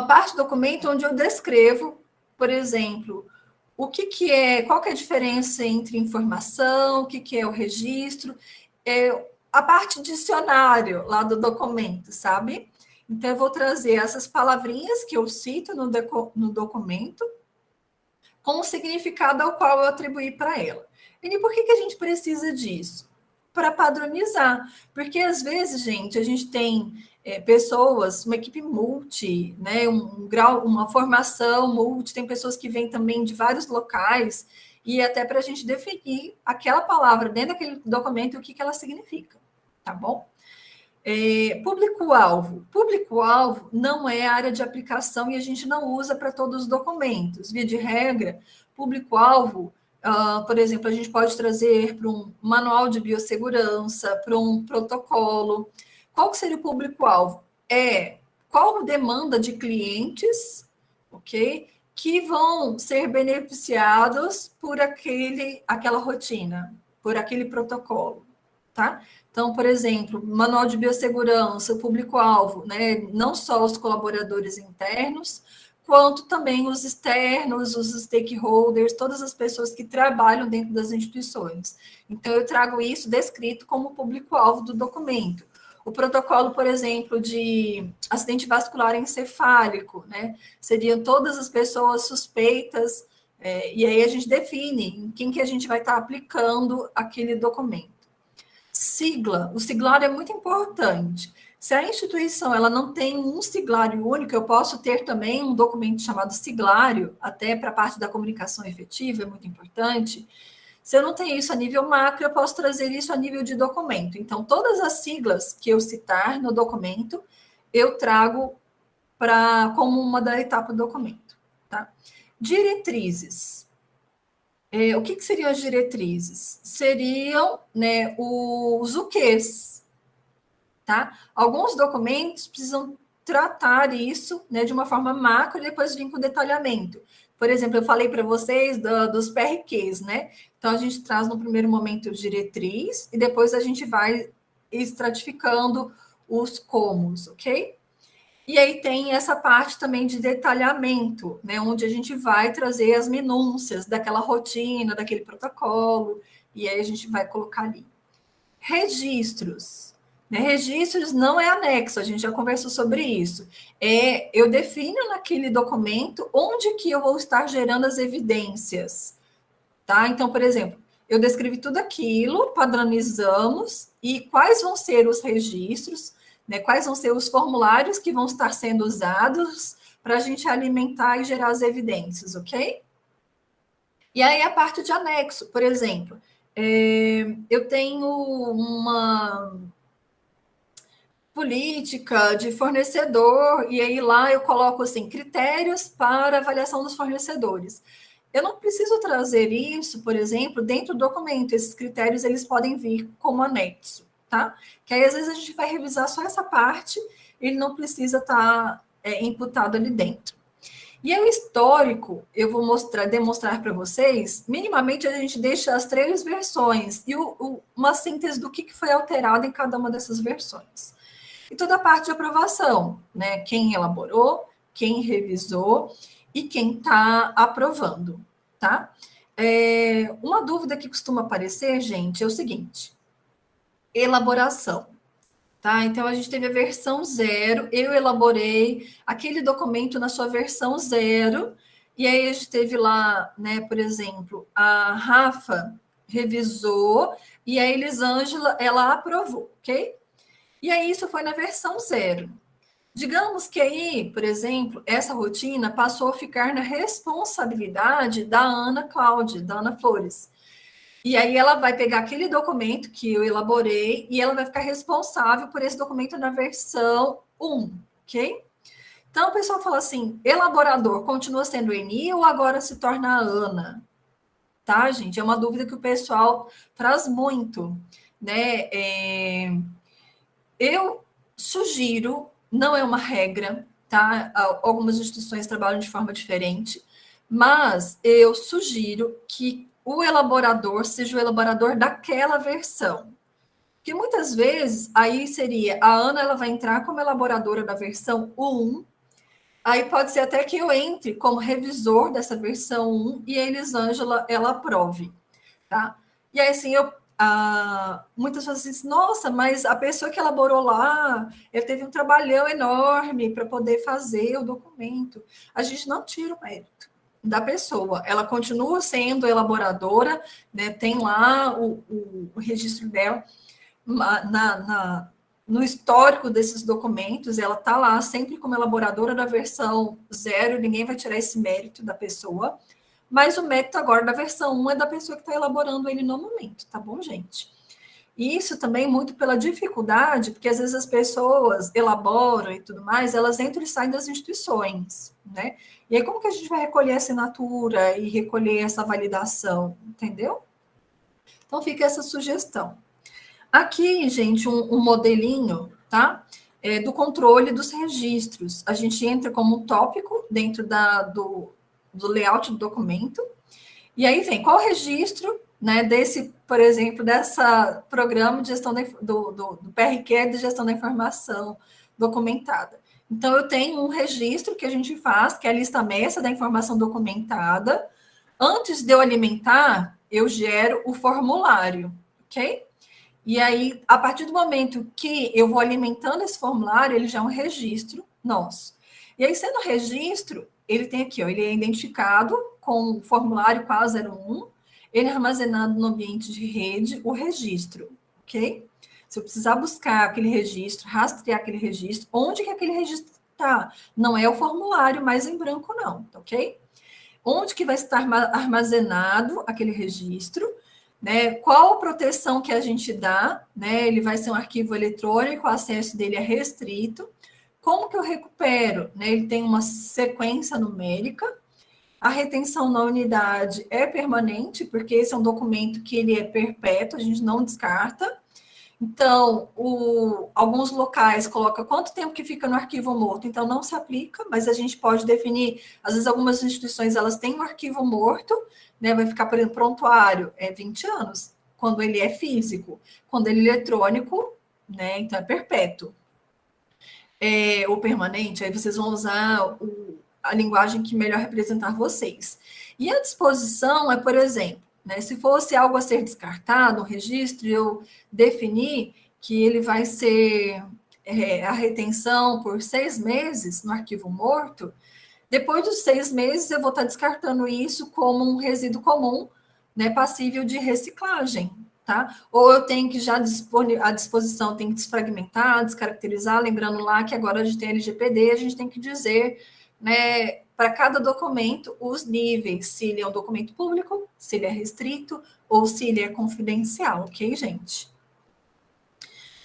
parte do documento onde eu descrevo, por exemplo, o que é, qual que é a diferença entre informação, o que é o registro, a parte dicionário lá do documento, sabe? Então, eu vou trazer essas palavrinhas que eu cito no documento, com o significado ao qual eu atribuí para ela. E por que a gente precisa disso? Para padronizar, porque às vezes, gente, a gente tem pessoas, uma equipe multi, né, um grau, uma formação multi, tem pessoas que vêm também de vários locais, e até para a gente definir aquela palavra dentro daquele documento e o que ela significa, tá bom? Público-alvo. Público-alvo não é área de aplicação e a gente não usa para todos os documentos. Via de regra, público-alvo, por exemplo, a gente pode trazer para um manual de biossegurança, para um protocolo. Qual que seria o público-alvo? Qual demanda de clientes, ok? que vão ser beneficiados por aquela rotina, por aquele protocolo, tá? Então, por exemplo, manual de biossegurança, o público-alvo, né? Não só os colaboradores internos, quanto também os externos, os stakeholders, todas as pessoas que trabalham dentro das instituições. Então, eu trago isso descrito como público-alvo do documento. O protocolo, por exemplo, de acidente vascular encefálico, né? Seriam todas as pessoas suspeitas, e aí a gente define em quem que a gente vai estar aplicando aquele documento. Sigla, o siglário é muito importante. Se a instituição ela não tem um siglário único, eu posso ter também um documento chamado siglário, até para a parte da comunicação efetiva, é muito importante. Se eu não tenho isso a nível macro, eu posso trazer isso a nível de documento. Então, todas as siglas que eu citar no documento, eu trago como uma da etapa do documento. Tá? Diretrizes. O que seriam as diretrizes? Seriam, né, os uquês, tá? Alguns documentos precisam tratar isso, né, de uma forma macro e depois vir com detalhamento. Por exemplo, eu falei para vocês dos PRQs, né? Então, a gente traz no primeiro momento diretriz e depois a gente vai estratificando os comos, ok? E aí tem essa parte também de detalhamento, né, onde a gente vai trazer as minúcias daquela rotina, daquele protocolo, e aí a gente vai colocar ali. Registros. Né, registros não é anexo, a gente já conversou sobre isso. Eu defino naquele documento onde que eu vou estar gerando as evidências. Tá? Então, por exemplo, eu descrevi tudo aquilo, padronizamos, e quais vão ser os registros, né, quais vão ser os formulários que vão estar sendo usados para a gente alimentar e gerar as evidências, ok? E aí a parte de anexo, por exemplo, eu tenho uma política de fornecedor, e aí lá eu coloco assim, critérios para avaliação dos fornecedores. Eu não preciso trazer isso, por exemplo, dentro do documento. Esses critérios, eles podem vir como anexo, tá? Que aí, às vezes, a gente vai revisar só essa parte, ele não precisa estar imputado ali dentro. E aí, o histórico, eu vou demonstrar para vocês, minimamente a gente deixa as 3 versões e uma síntese do que foi alterado em cada uma dessas versões. E toda a parte de aprovação, né? Quem elaborou, quem revisou e quem está aprovando, tá? Uma dúvida que costuma aparecer, gente, é o seguinte: elaboração, tá? Então, a gente teve a versão 0, eu elaborei aquele documento na sua versão 0, e aí a gente teve lá, né, por exemplo, a Rafa revisou, e a Elisângela, ela aprovou, ok? E aí isso foi na versão 0. Digamos que aí, por exemplo, essa rotina passou a ficar na responsabilidade da Ana Cláudia, da Ana Flores. E aí ela vai pegar aquele documento que eu elaborei e ela vai ficar responsável por esse documento na versão 1, ok? Então, o pessoal fala assim, elaborador continua sendo Eni ou agora se torna a Ana? Tá, gente? É uma dúvida que o pessoal traz muito, né? Eu sugiro, não é uma regra, tá? Algumas instituições trabalham de forma diferente, mas eu sugiro que o elaborador seja o elaborador daquela versão. Porque muitas vezes, aí seria, a Ana ela vai entrar como elaboradora da versão 1, aí pode ser até que eu entre como revisor dessa versão 1 e a Elisângela, ela aprove, tá? E aí, assim, muitas pessoas dizem, nossa, mas a pessoa que elaborou lá, ele teve um trabalhão enorme para poder fazer o documento. A gente não tira o mérito da pessoa, ela continua sendo elaboradora, né, tem lá o registro dela no histórico desses documentos, ela está lá sempre como elaboradora da versão 0, ninguém vai tirar esse mérito da pessoa, mas o mérito agora da versão 1 é da pessoa que está elaborando ele no momento, tá bom, gente? E isso também muito pela dificuldade, porque às vezes as pessoas elaboram e tudo mais, elas entram e saem das instituições, né? E aí como que a gente vai recolher a assinatura e recolher essa validação, entendeu? Então fica essa sugestão. Aqui, gente, um modelinho, tá? Do controle dos registros. A gente entra como um tópico dentro do layout do documento. E aí vem qual o registro, né, desse, por exemplo, dessa programa de gestão do PRQ de gestão da informação documentada. Então, eu tenho um registro que a gente faz, que é a lista mestra da informação documentada. Antes de eu alimentar, eu gero o formulário, ok? E aí, a partir do momento que eu vou alimentando esse formulário, ele já é um registro nosso. E aí, sendo registro, ele tem aqui, ó, ele é identificado com o formulário 401, ele é armazenado no ambiente de rede, o registro, ok? Se eu precisar buscar aquele registro, rastrear aquele registro, onde que aquele registro está? Não é o formulário mais em branco, não, ok? Onde que vai estar armazenado aquele registro, né? Qual a proteção que a gente dá, né? Ele vai ser um arquivo eletrônico, o acesso dele é restrito. Como que eu recupero? Né? Ele tem uma sequência numérica. A retenção na unidade é permanente, porque esse é um documento que ele é perpétuo, a gente não descarta. Então, alguns locais colocam quanto tempo que fica no arquivo morto, então não se aplica, mas a gente pode definir, às vezes algumas instituições elas têm um arquivo morto, né, vai ficar, por exemplo, prontuário, 20 anos, quando ele é físico, quando ele é eletrônico, né, então é perpétuo. Ou permanente, aí vocês vão usar a linguagem que melhor representar vocês. E a disposição é, por exemplo, né, se fosse algo a ser descartado, um registro, eu definir que ele vai ser a retenção por 6 meses no arquivo morto, depois dos 6 meses eu vou estar descartando isso como um resíduo comum, né, passível de reciclagem, tá? Ou eu tenho que já à disposição, tem que desfragmentar, descaracterizar, lembrando lá que agora a gente tem LGPD, a gente tem que dizer, né, para cada documento, os níveis, se ele é um documento público, se ele é restrito, ou se ele é confidencial, ok, gente?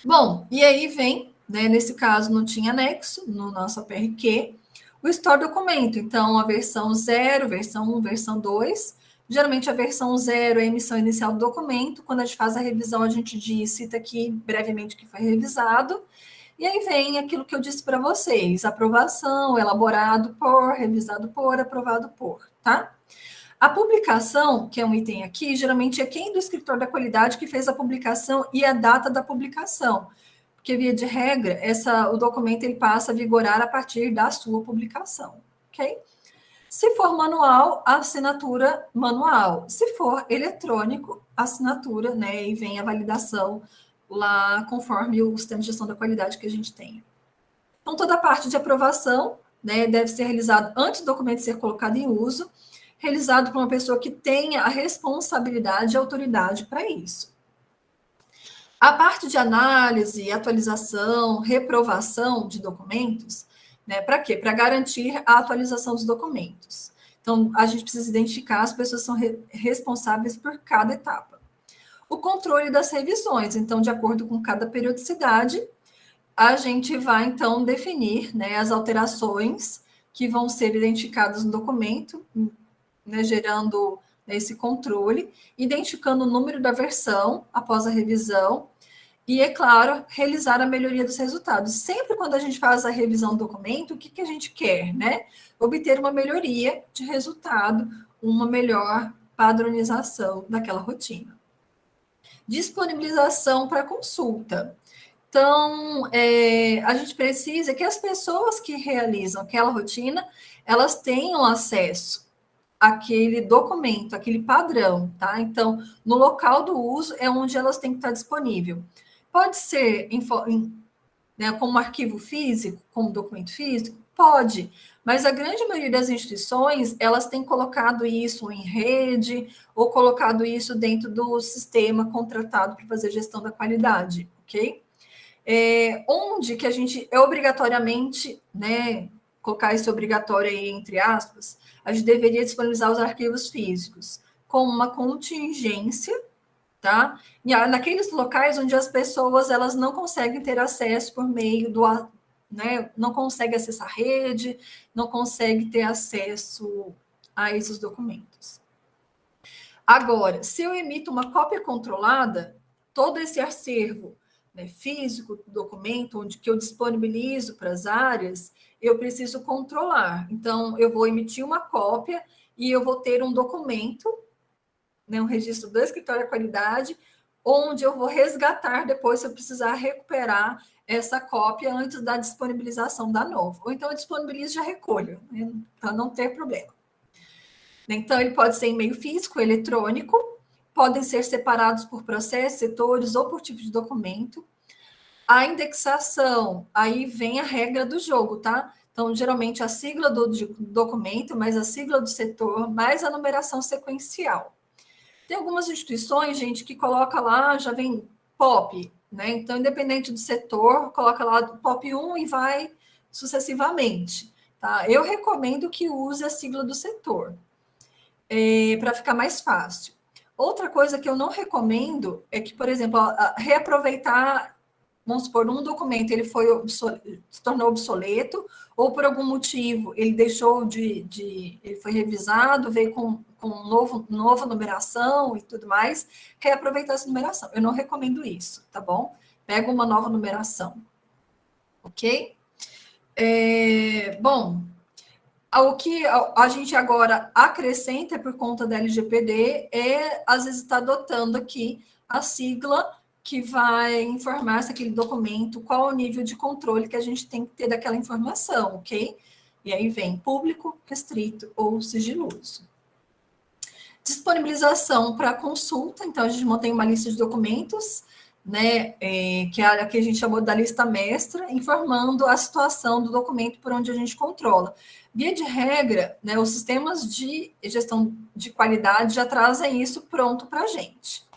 Bom, e aí vem, né, nesse caso não tinha anexo, no nosso APRQ, o Store Documento, então a versão 0, versão 1, versão 2, geralmente a versão 0 é a emissão inicial do documento, quando a gente faz a revisão a gente cita aqui brevemente que foi revisado, e aí vem aquilo que eu disse para vocês, aprovação, elaborado por, revisado por, aprovado por, tá? A publicação, que é um item aqui, geralmente é quem do escritor da qualidade que fez a publicação e a data da publicação, porque, via de regra, o documento ele passa a vigorar a partir da sua publicação, ok? Se for manual, assinatura manual. Se for eletrônico, assinatura, né? E vem a validação lá conforme o sistema de gestão da qualidade que a gente tem. Então, toda a parte de aprovação, né, deve ser realizada antes do documento ser colocado em uso, realizado por uma pessoa que tenha a responsabilidade e autoridade para isso. A parte de análise, atualização, reprovação de documentos, né, para quê? Para garantir a atualização dos documentos. Então, a gente precisa identificar as pessoas que são responsáveis por cada etapa. O controle das revisões, então, de acordo com cada periodicidade, a gente vai, então, definir, né, as alterações que vão ser identificadas no documento, né, gerando esse controle, identificando o número da versão após a revisão, e, é claro, realizar a melhoria dos resultados. Sempre quando a gente faz a revisão do documento, o que a gente quer, né? Obter uma melhoria de resultado, uma melhor padronização daquela rotina. Disponibilização para consulta. Então, a gente precisa que as pessoas que realizam aquela rotina, elas tenham acesso àquele documento, aquele padrão, tá? Então, no local do uso é onde elas têm que estar disponível. Pode ser né, como arquivo físico, como documento físico? Pode, mas a grande maioria das instituições, elas têm colocado isso em rede ou colocado isso dentro do sistema contratado para fazer gestão da qualidade, ok? Onde que a gente obrigatoriamente, né, colocar isso obrigatório aí entre aspas, a gente deveria disponibilizar os arquivos físicos com uma contingência, tá? E naqueles locais onde as pessoas elas não conseguem ter acesso por meio do, né, não conseguem acessar a rede, não conseguem ter acesso a esses documentos. Agora, se eu emito uma cópia controlada, todo esse acervo, né, físico do documento, onde que eu disponibilizo para as áreas, eu preciso controlar. Então, eu vou emitir uma cópia e eu vou ter um documento, né, um registro do escritório de qualidade, onde eu vou resgatar depois, se eu precisar recuperar essa cópia antes da disponibilização da nova. Ou então eu disponibilizo e já recolho, né, para não ter problema. Então, ele pode ser em meio físico, eletrônico, podem ser separados por processos, setores ou por tipo de documento. A indexação, aí vem a regra do jogo, tá? Então, geralmente, a sigla do documento, mais a sigla do setor, mais a numeração sequencial. Tem algumas instituições, gente, que coloca lá, já vem POP, né? Então, independente do setor, coloca lá POP 1 e vai sucessivamente, tá? Eu recomendo que use a sigla do setor, para ficar mais fácil. Outra coisa que eu não recomendo é que, por exemplo, reaproveitar, vamos supor, um documento ele se tornou obsoleto, ou por algum motivo ele deixou ele foi revisado, veio com nova numeração e tudo mais, reaproveitar essa numeração. Eu não recomendo isso, tá bom? Pega uma nova numeração, ok? Bom, o que a gente agora acrescenta por conta da LGPD às vezes, está adotando aqui a sigla que vai informar se aquele documento, qual o nível de controle que a gente tem que ter daquela informação, ok? E aí vem público, restrito ou sigiloso. Disponibilização para consulta, então a gente mantém uma lista de documentos, né, que é a que a gente chamou da lista mestra, informando a situação do documento por onde a gente controla. Via de regra, né, os sistemas de gestão de qualidade já trazem isso pronto para a gente.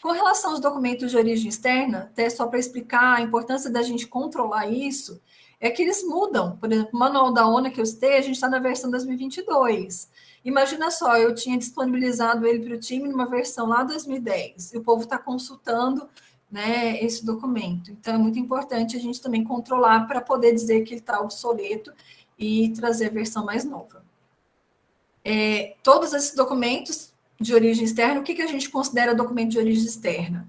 Com relação aos documentos de origem externa, até só para explicar a importância da gente controlar isso, é que eles mudam. Por exemplo, o manual da ONA que eu citei, a gente está na versão 2022. Imagina só, eu tinha disponibilizado ele para o time numa versão lá 2010, e o povo está consultando, né, esse documento. Então, é muito importante a gente também controlar para poder dizer que ele está obsoleto e trazer a versão mais nova. Todos esses documentos de origem externa, o que a gente considera documento de origem externa?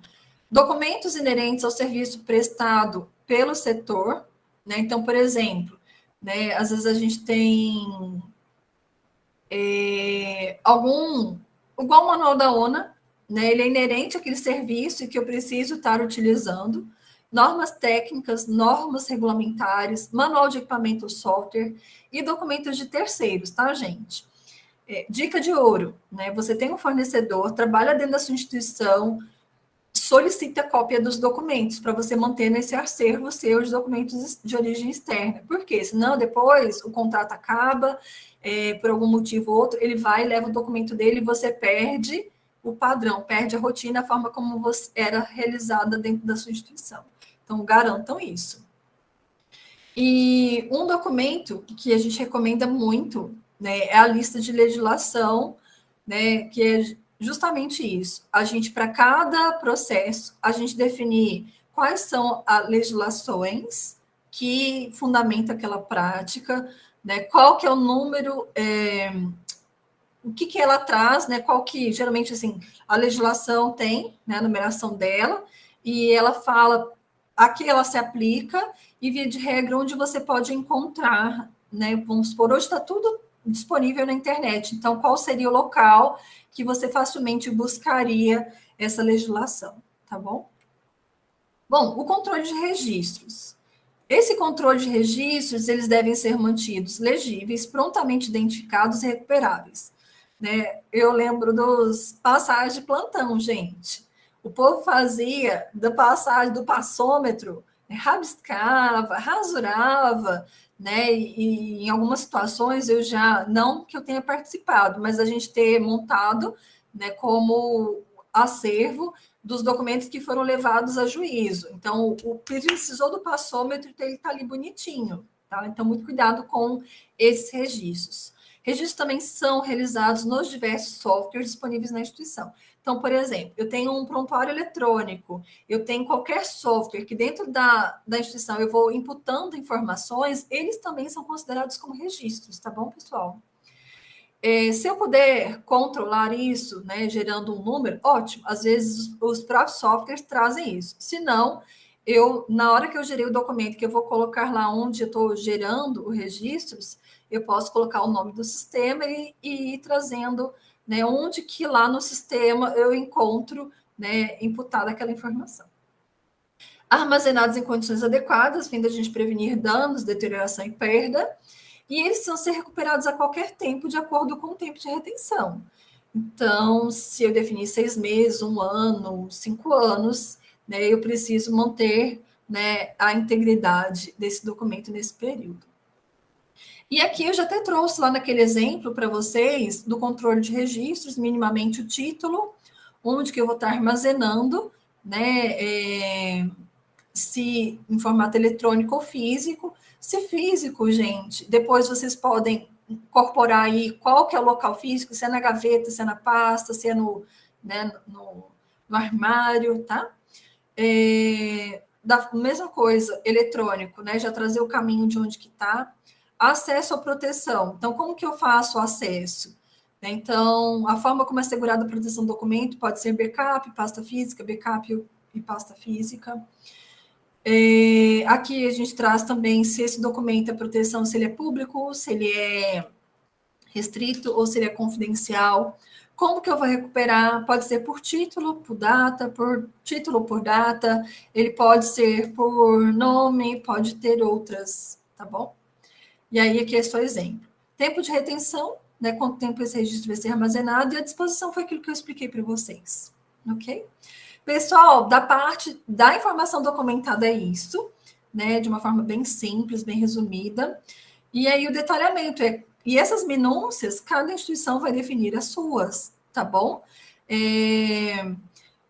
Documentos inerentes ao serviço prestado pelo setor, né? Então, por exemplo, né, às vezes a gente tem igual o manual da ONA, né, ele é inerente àquele serviço que eu preciso estar utilizando, normas técnicas, normas regulamentares, manual de equipamento ou software e documentos de terceiros, tá, gente? Dica de ouro, né? Você tem um fornecedor, trabalha dentro da sua instituição, solicita cópia dos documentos para você manter nesse acervo seus documentos de origem externa. Por quê? Senão depois o contrato acaba, por algum motivo ou outro, ele vai e leva o documento dele e você perde o padrão, perde a rotina, a forma como você era realizada dentro da sua instituição. Então, garantam isso. E um documento que a gente recomenda muito, né, é a lista de legislação, né, que é justamente isso. A gente, para cada processo, a gente definir quais são as legislações que fundamentam aquela prática, né, qual que é o número, o que ela traz, né, qual que, geralmente, assim, a legislação tem, né, a numeração dela, e ela fala a que ela se aplica, e via de regra onde você pode encontrar, né, vamos supor, hoje está tudo disponível na internet, então qual seria o local que você facilmente buscaria essa legislação, tá bom? Bom, o controle de registros. Esse controle de registros, eles devem ser mantidos legíveis, prontamente identificados e recuperáveis, né? Eu lembro dos passagens de plantão, gente. O povo fazia da passagem do passômetro, né, rabiscava, rasurava, né? E em algumas situações eu já, não que eu tenha participado, mas a gente ter montado, né, como acervo dos documentos que foram levados a juízo. Então, o precisou do passômetro, ele está ali bonitinho, tá? Então, muito cuidado com esses registros. Registros também são realizados nos diversos softwares disponíveis na instituição. Então, por exemplo, eu tenho um prontuário eletrônico, eu tenho qualquer software que dentro da instituição eu vou imputando informações, eles também são considerados como registros, tá bom, pessoal? Se eu puder controlar isso, né, gerando um número, ótimo. Às vezes os próprios softwares trazem isso. Se não, na hora que eu gerei o documento, que eu vou colocar lá onde eu estou gerando os registros, eu posso colocar o nome do sistema e ir trazendo, né, onde que lá no sistema eu encontro, né, imputada aquela informação. Armazenados em condições adequadas, fim da gente prevenir danos, deterioração e perda, e eles precisam ser recuperados a qualquer tempo, de acordo com o tempo de retenção. Então, se eu definir 6 meses, 1 ano, 5 anos, né, eu preciso manter, né, a integridade desse documento nesse período. E aqui eu já até trouxe lá naquele exemplo para vocês do controle de registros, minimamente o título, onde que eu vou estar armazenando, né, se em formato eletrônico ou físico. Se físico, gente, depois vocês podem incorporar aí qual que é o local físico, se é na gaveta, se é na pasta, se é no, né, no armário, tá? Da mesma coisa, eletrônico, né? Já trazer o caminho de onde que está. Acesso à proteção. Então, como que eu faço o acesso? Então, a forma como é assegurada a proteção do documento pode ser backup, pasta física, backup e pasta física. Aqui a gente traz também se esse documento é proteção, se ele é público, se ele é restrito ou se ele é confidencial. Como que eu vou recuperar? Pode ser por título, por data, por título, por data. Ele pode ser por nome, pode ter outras, tá bom? E aí aqui é só exemplo. Tempo de retenção, né? Quanto tempo esse registro vai ser armazenado, e a disposição foi aquilo que eu expliquei para vocês, ok? Pessoal, da parte da informação documentada é isso, né? De uma forma bem simples, bem resumida. E aí o detalhamento e essas minúcias, cada instituição vai definir as suas, tá bom?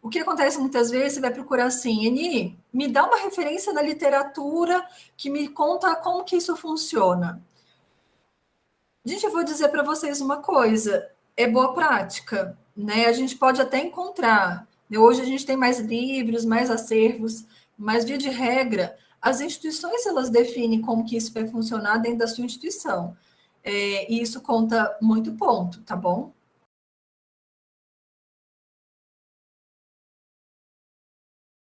O que acontece muitas vezes, você vai procurar assim, Eni, me dá uma referência da literatura que me conta como que isso funciona. Gente, eu vou dizer para vocês uma coisa, é boa prática, né? A gente pode até encontrar. Hoje a gente tem mais livros, mais acervos, mas via de regra, as instituições elas definem como que isso vai funcionar dentro da sua instituição. E isso conta muito ponto, tá bom?